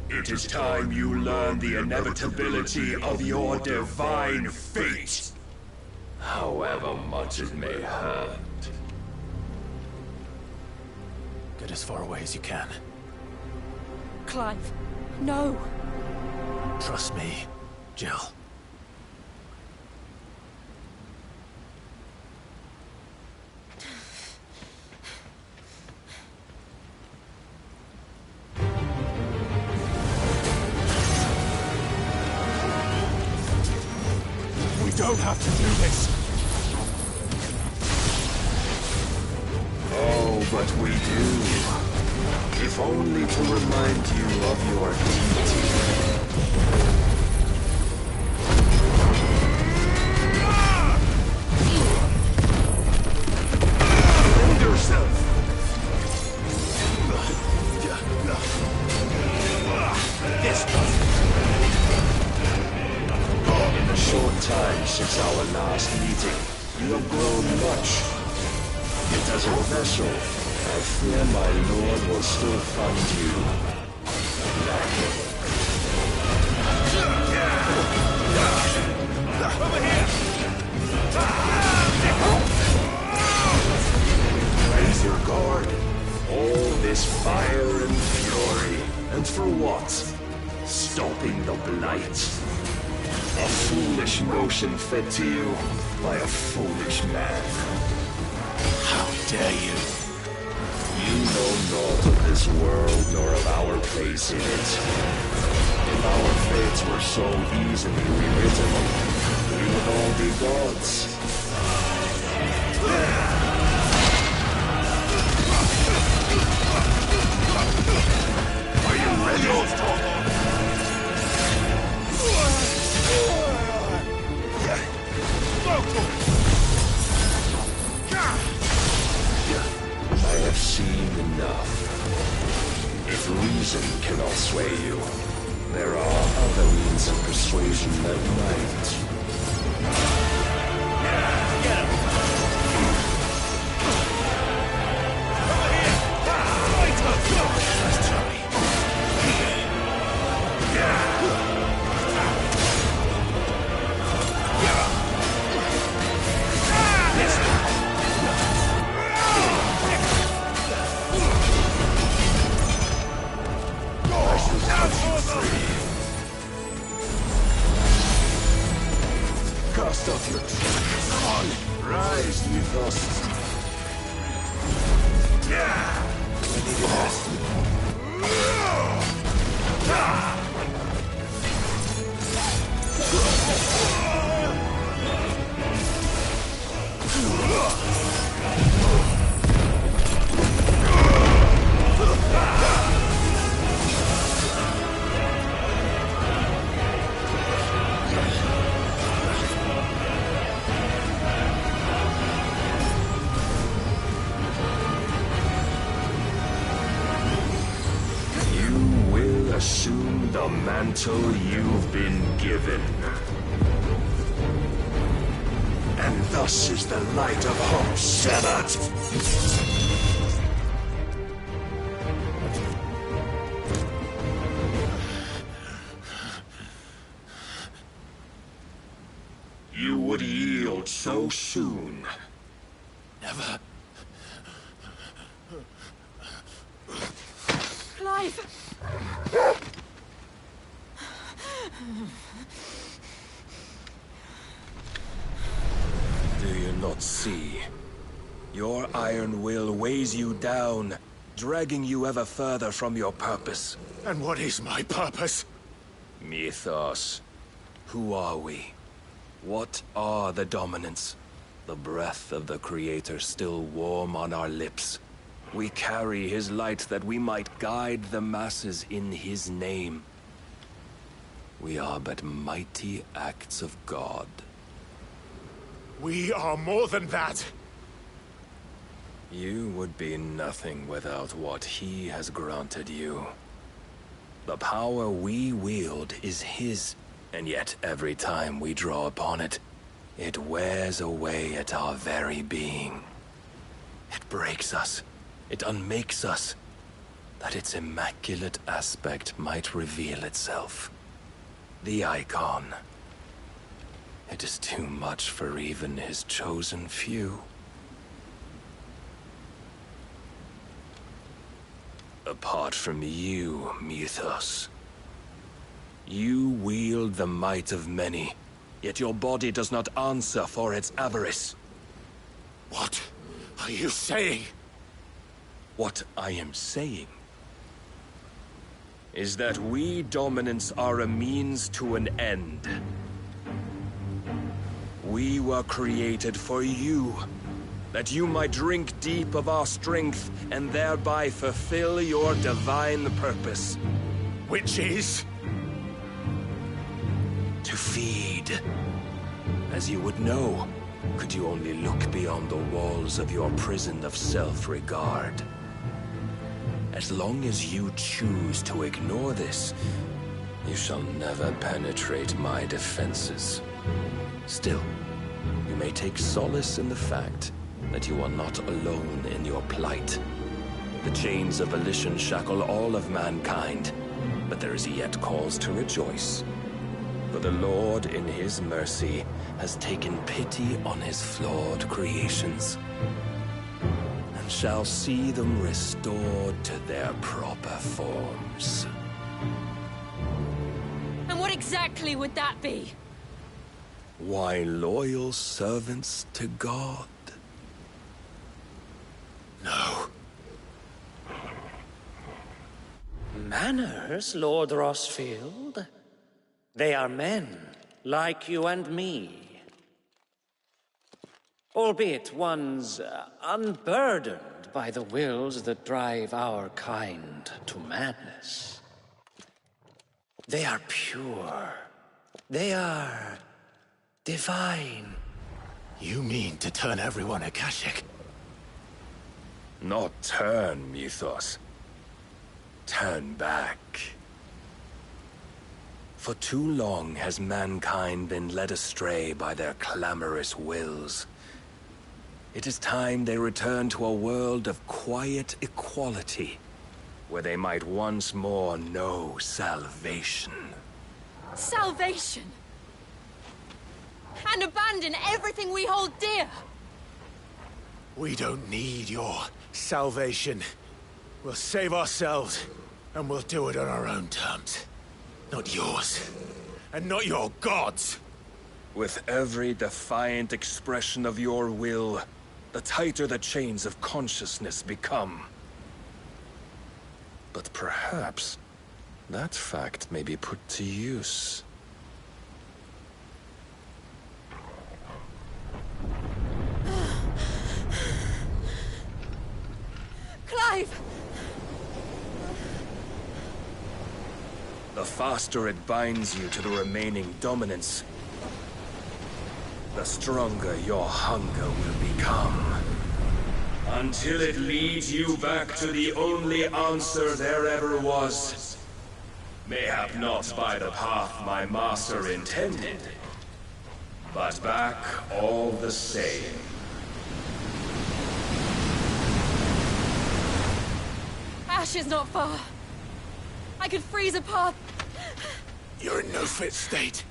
it is time you learn the inevitability of your divine fate. However much it may hurt. Get as far away as you can. Clive, no! Trust me, Jill. We don't have to do this. Oh, but we do. If only to remind you of your duty. Defend yourself! This one! In the short time since our last meeting, you have grown much. Yet as a vessel, I fear my lord will still find you lacking. Over here! Raise your guard. All this fire and fury. And for what? Stopping the Blight. A foolish notion fed to you by a foolish man. How dare you? You know naught of this world, nor of our place in it. If our fates were so easily rewritten, we would all be gods. Are you ready? I have seen enough. If reason cannot sway you, there are other means of persuasion that might. Cast off your trance. On, rise, Mythos. Assume the mantle you've been given. And thus is the light of hope severed. You would yield so soon. Never. Clive! Do you not see? Your iron will weighs you down, dragging you ever further from your purpose. And what is my purpose? Mythos. Who are we? What are the dominants? The breath of the Creator still warm on our lips. We carry his light that we might guide the masses in his name. We are but mighty acts of God. We are more than that. You would be nothing without what he has granted you. The power we wield is his, and yet every time we draw upon it, it wears away at our very being. It breaks us. It unmakes us, that its immaculate aspect might reveal itself. The Eikon. It is too much for even his chosen few. Apart from you, Mythos, you wield the might of many, yet your body does not answer for its avarice. What are you saying? What I am saying is that we dominants are a means to an end. We were created for you, that you might drink deep of our strength and thereby fulfill your divine purpose. Which is? To feed. As you would know, could you only look beyond the walls of your prison of self-regard. As long as you choose to ignore this, you shall never penetrate my defenses. Still, you may take solace in the fact that you are not alone in your plight. The chains of volition shackle all of mankind, but there is yet cause to rejoice. For the Lord, in his mercy, has taken pity on his flawed creations, and shall see them restored to their proper forms. And what exactly would that be? Why, loyal servants to God. No. Manners, Lord Rosfield? They are men, like you and me. Albeit ones unburdened by the wills that drive our kind to madness. They are pure. They are divine. You mean to turn everyone Akashic? Not turn, Mythos. Turn back. For too long has mankind been led astray by their clamorous wills. It is time they return to a world of quiet equality, where they might once more know salvation. Salvation? And abandon everything we hold dear? We don't need your salvation. We'll save ourselves, and we'll do it on our own terms. Not yours, and not your gods. With every defiant expression of your will, the tighter the chains of consciousness become. But perhaps that fact may be put to use. Clive! The faster it binds you to the remaining dominance, the stronger your hunger will become. Until it leads you back to the only answer there ever was. Mayhap not by the path my master intended, but back all the same. Ash is not far. I could freeze a path. You're in no fit state.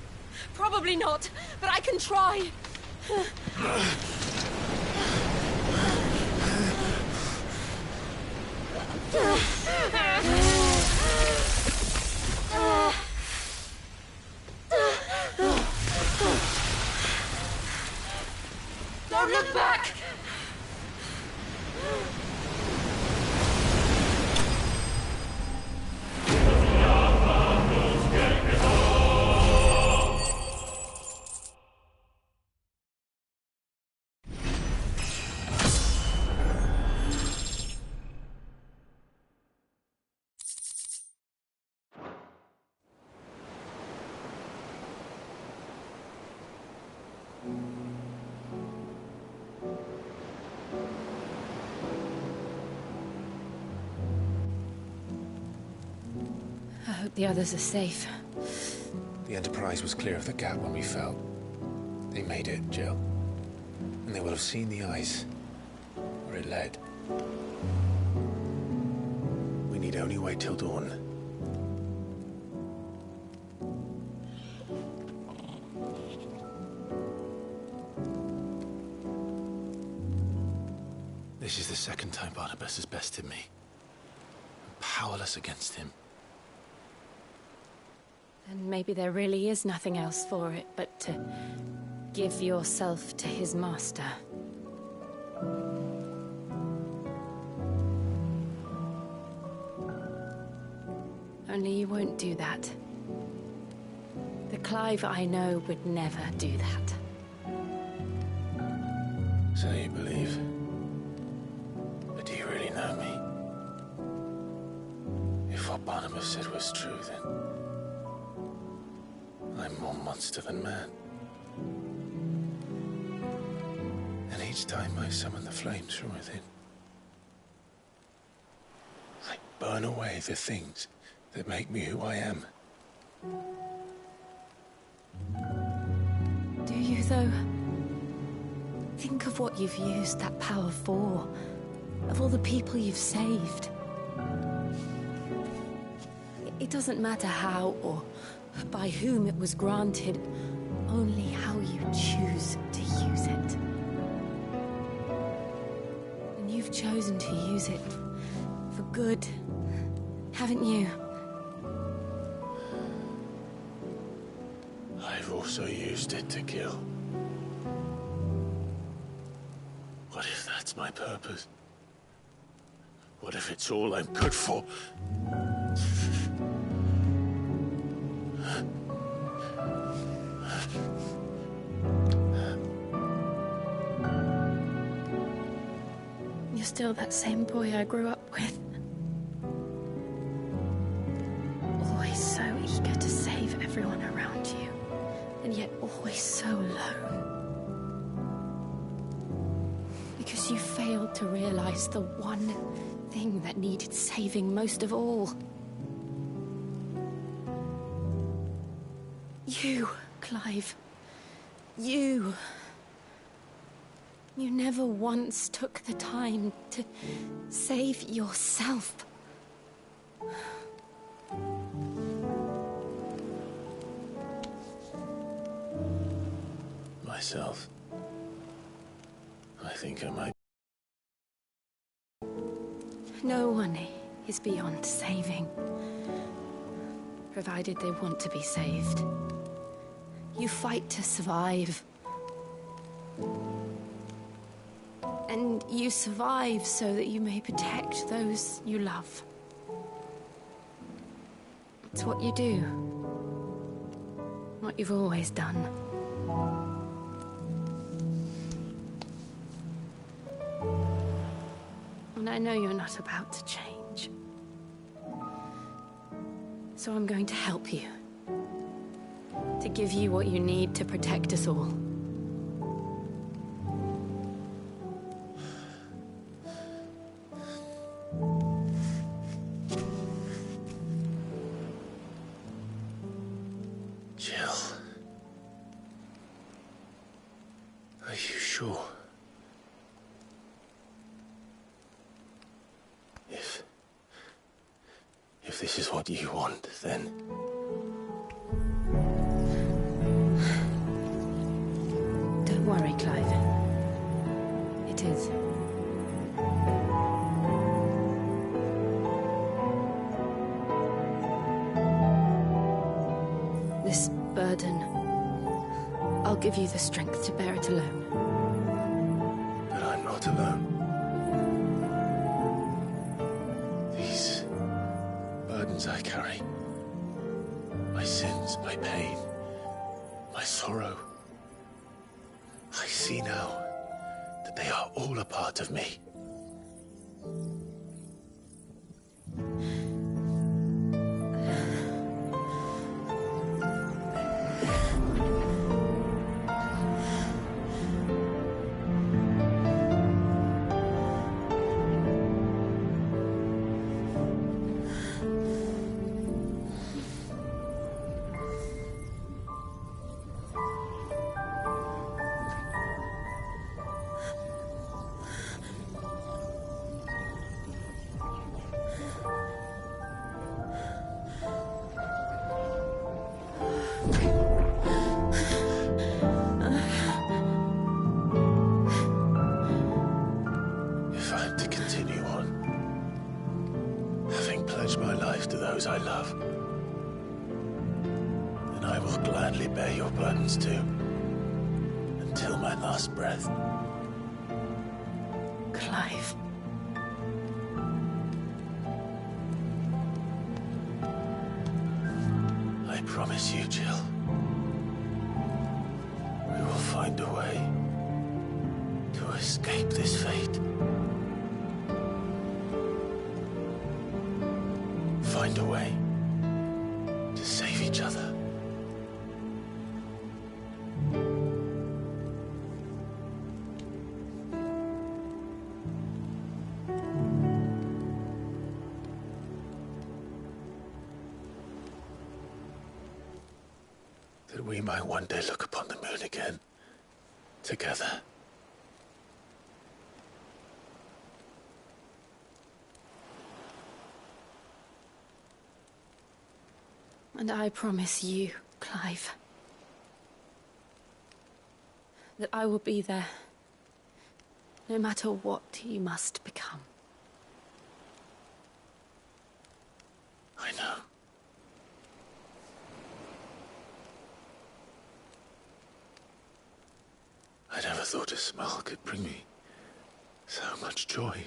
Probably not, but I can try. Don't look back! the others are safe. The Enterprise was clear of the gap when we fell. They made it, Jill. And they will have seen the eyes where it led. We need only wait till dawn. This is the second time Barnabas has bested me. I'm powerless against him. And maybe there really is nothing else for it but to give yourself to his master. Only you won't do that. The Clive I know would never do that. So you believe? But do you really know me? If what Barnabas said was true, then I'm more monster than man. And each time I summon the flames from within, I burn away the things that make me who I am. Do you, though? Think of what you've used that power for. Of all the people you've saved. It doesn't matter how or by whom it was granted, only how you choose to use it. And you've chosen to use it for good, haven't you? I've also used it to kill. What if that's my purpose? What if it's all I'm good for? You're still that same boy I grew up with. Always so eager to save everyone around you, and yet always so alone. Because you failed to realize the one thing that needed saving most of all. You, Clive. You. You never once took the time to save yourself. Myself. I think I might. No one is beyond saving. Provided they want to be saved. You fight to survive. And you survive so that you may protect those you love. It's what you do. What you've always done. And I know you're not about to change. So I'm going to help you. To give you what you need to protect us all. Jill. Are you sure? If this is what you want, then... Don't worry, Clive. It is. This burden, I'll give you the strength to bear it alone. But I'm not alone. These burdens I carry, my sins, my pain, my sorrow, I see now that they are all a part of me. after those I love. And I will gladly bear your burdens too, until my last breath. Clive. I promise you, Jill. We will find a way to escape this fate. Find a way to save each other. That we might one day look upon the moon again, together. And I promise you, Clive, that I will be there, no matter what you must become. I know. I never thought a smile could bring me so much joy.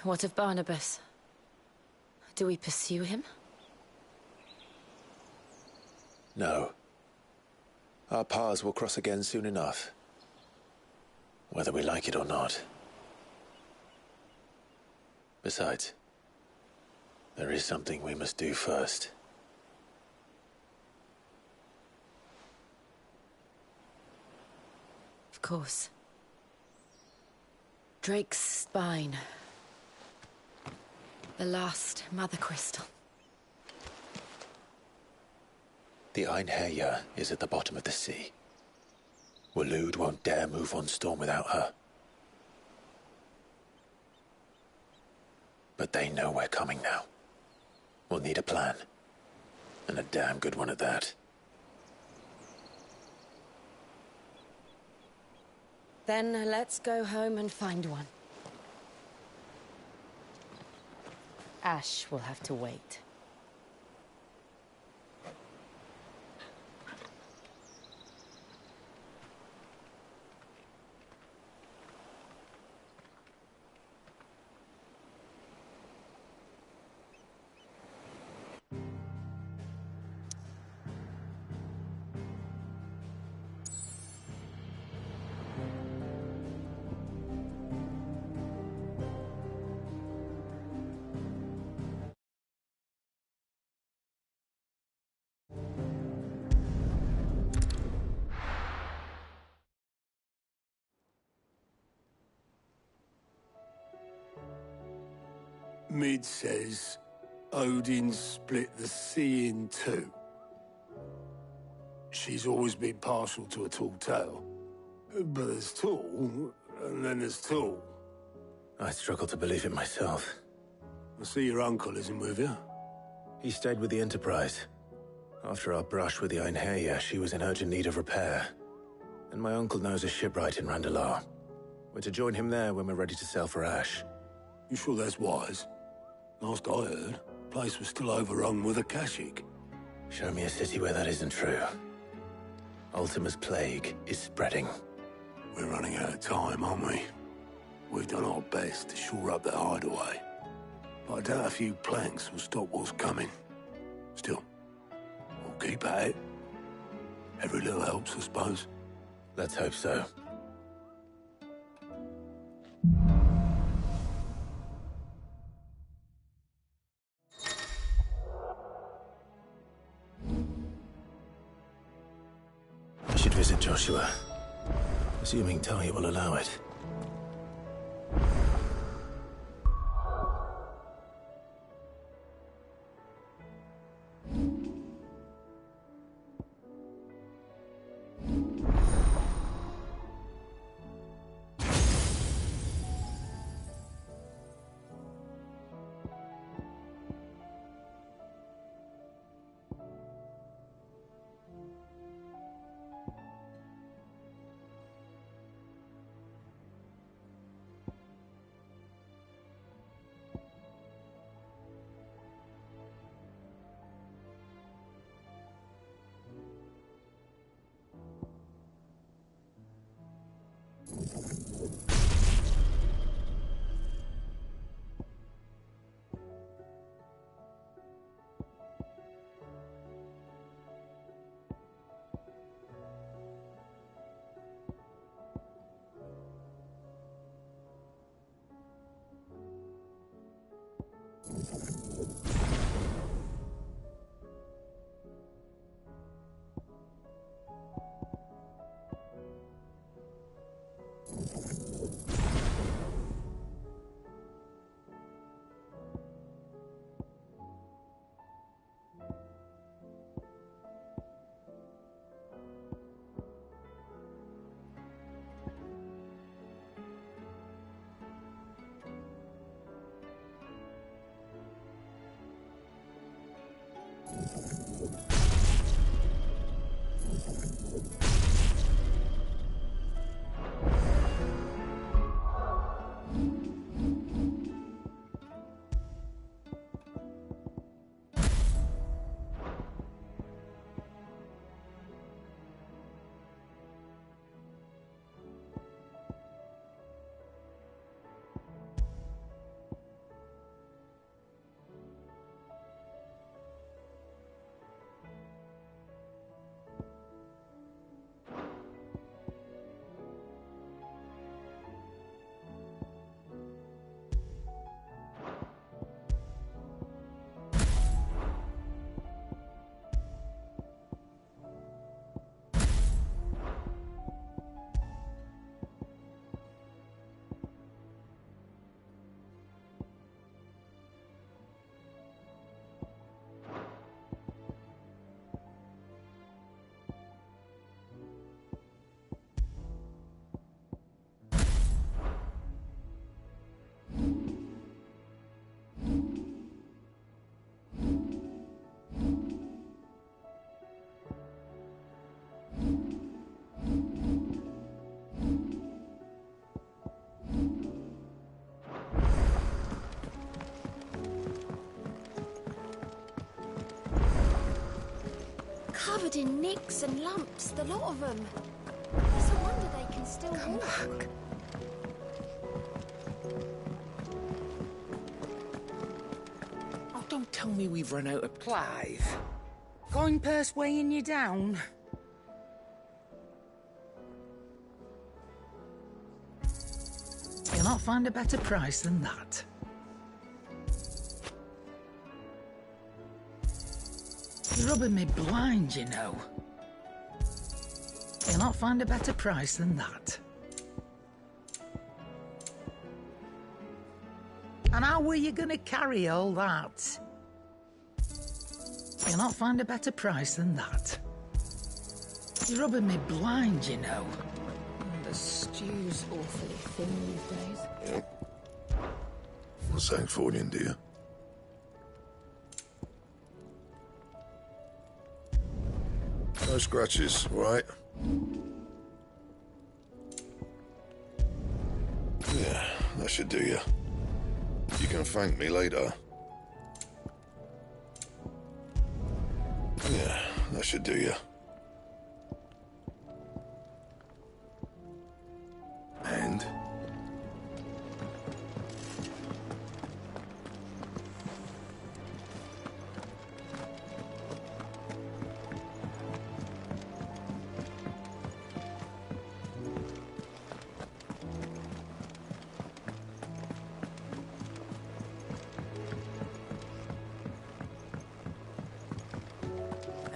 What of Barnabas? Do we pursue him? No. Our paths will cross again soon enough. Whether we like it or not. Besides, there is something we must do first. Of course. Drake's spine. The last Mother Crystal. The Einherjar is at the bottom of the sea. Waloed won't dare move on Storm without her. But they know we're coming now. We'll need a plan. And a damn good one at that. Then let's go home and find one. Ash will have to wait. Mid says Odin split the sea in two. She's always been partial to a tall tale. But there's tall, and then there's tall. I struggle to believe it myself. I see your uncle isn't with you. He stayed with the Enterprise. After our brush with the Einherja, she was in urgent need of repair. And my uncle knows a shipwright in Randalar. We're to join him there when we're ready to sail for Ash. You sure that's wise? Last I heard, the place was still overrun with Akashic. Show me a city where that isn't true. Ultima's plague is spreading. We're running out of time, aren't we? We've done our best to shore up that hideaway. But I doubt a few planks will stop what's coming. Still, we'll keep at it. Every little helps, I suppose. Let's hope so. I should visit Joshua, assuming Talia will allow it. Covered in nicks and lumps, the lot of them. It's a wonder they can still walk. Oh, don't tell me we've run out of... Clive, coin purse weighing you down? You'll not find a better price than that. You're rubbing me blind, you know. You'll not find a better price than that. And how were you gonna carry all that? You'll not find a better price than that. You're rubbing me blind, you know. The stew's awfully thin these days. Well, thanks for it, dear. No scratches, all right? Yeah, that should do you. You can thank me later. Yeah, that should do you. And?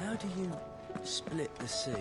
How do you split the sea?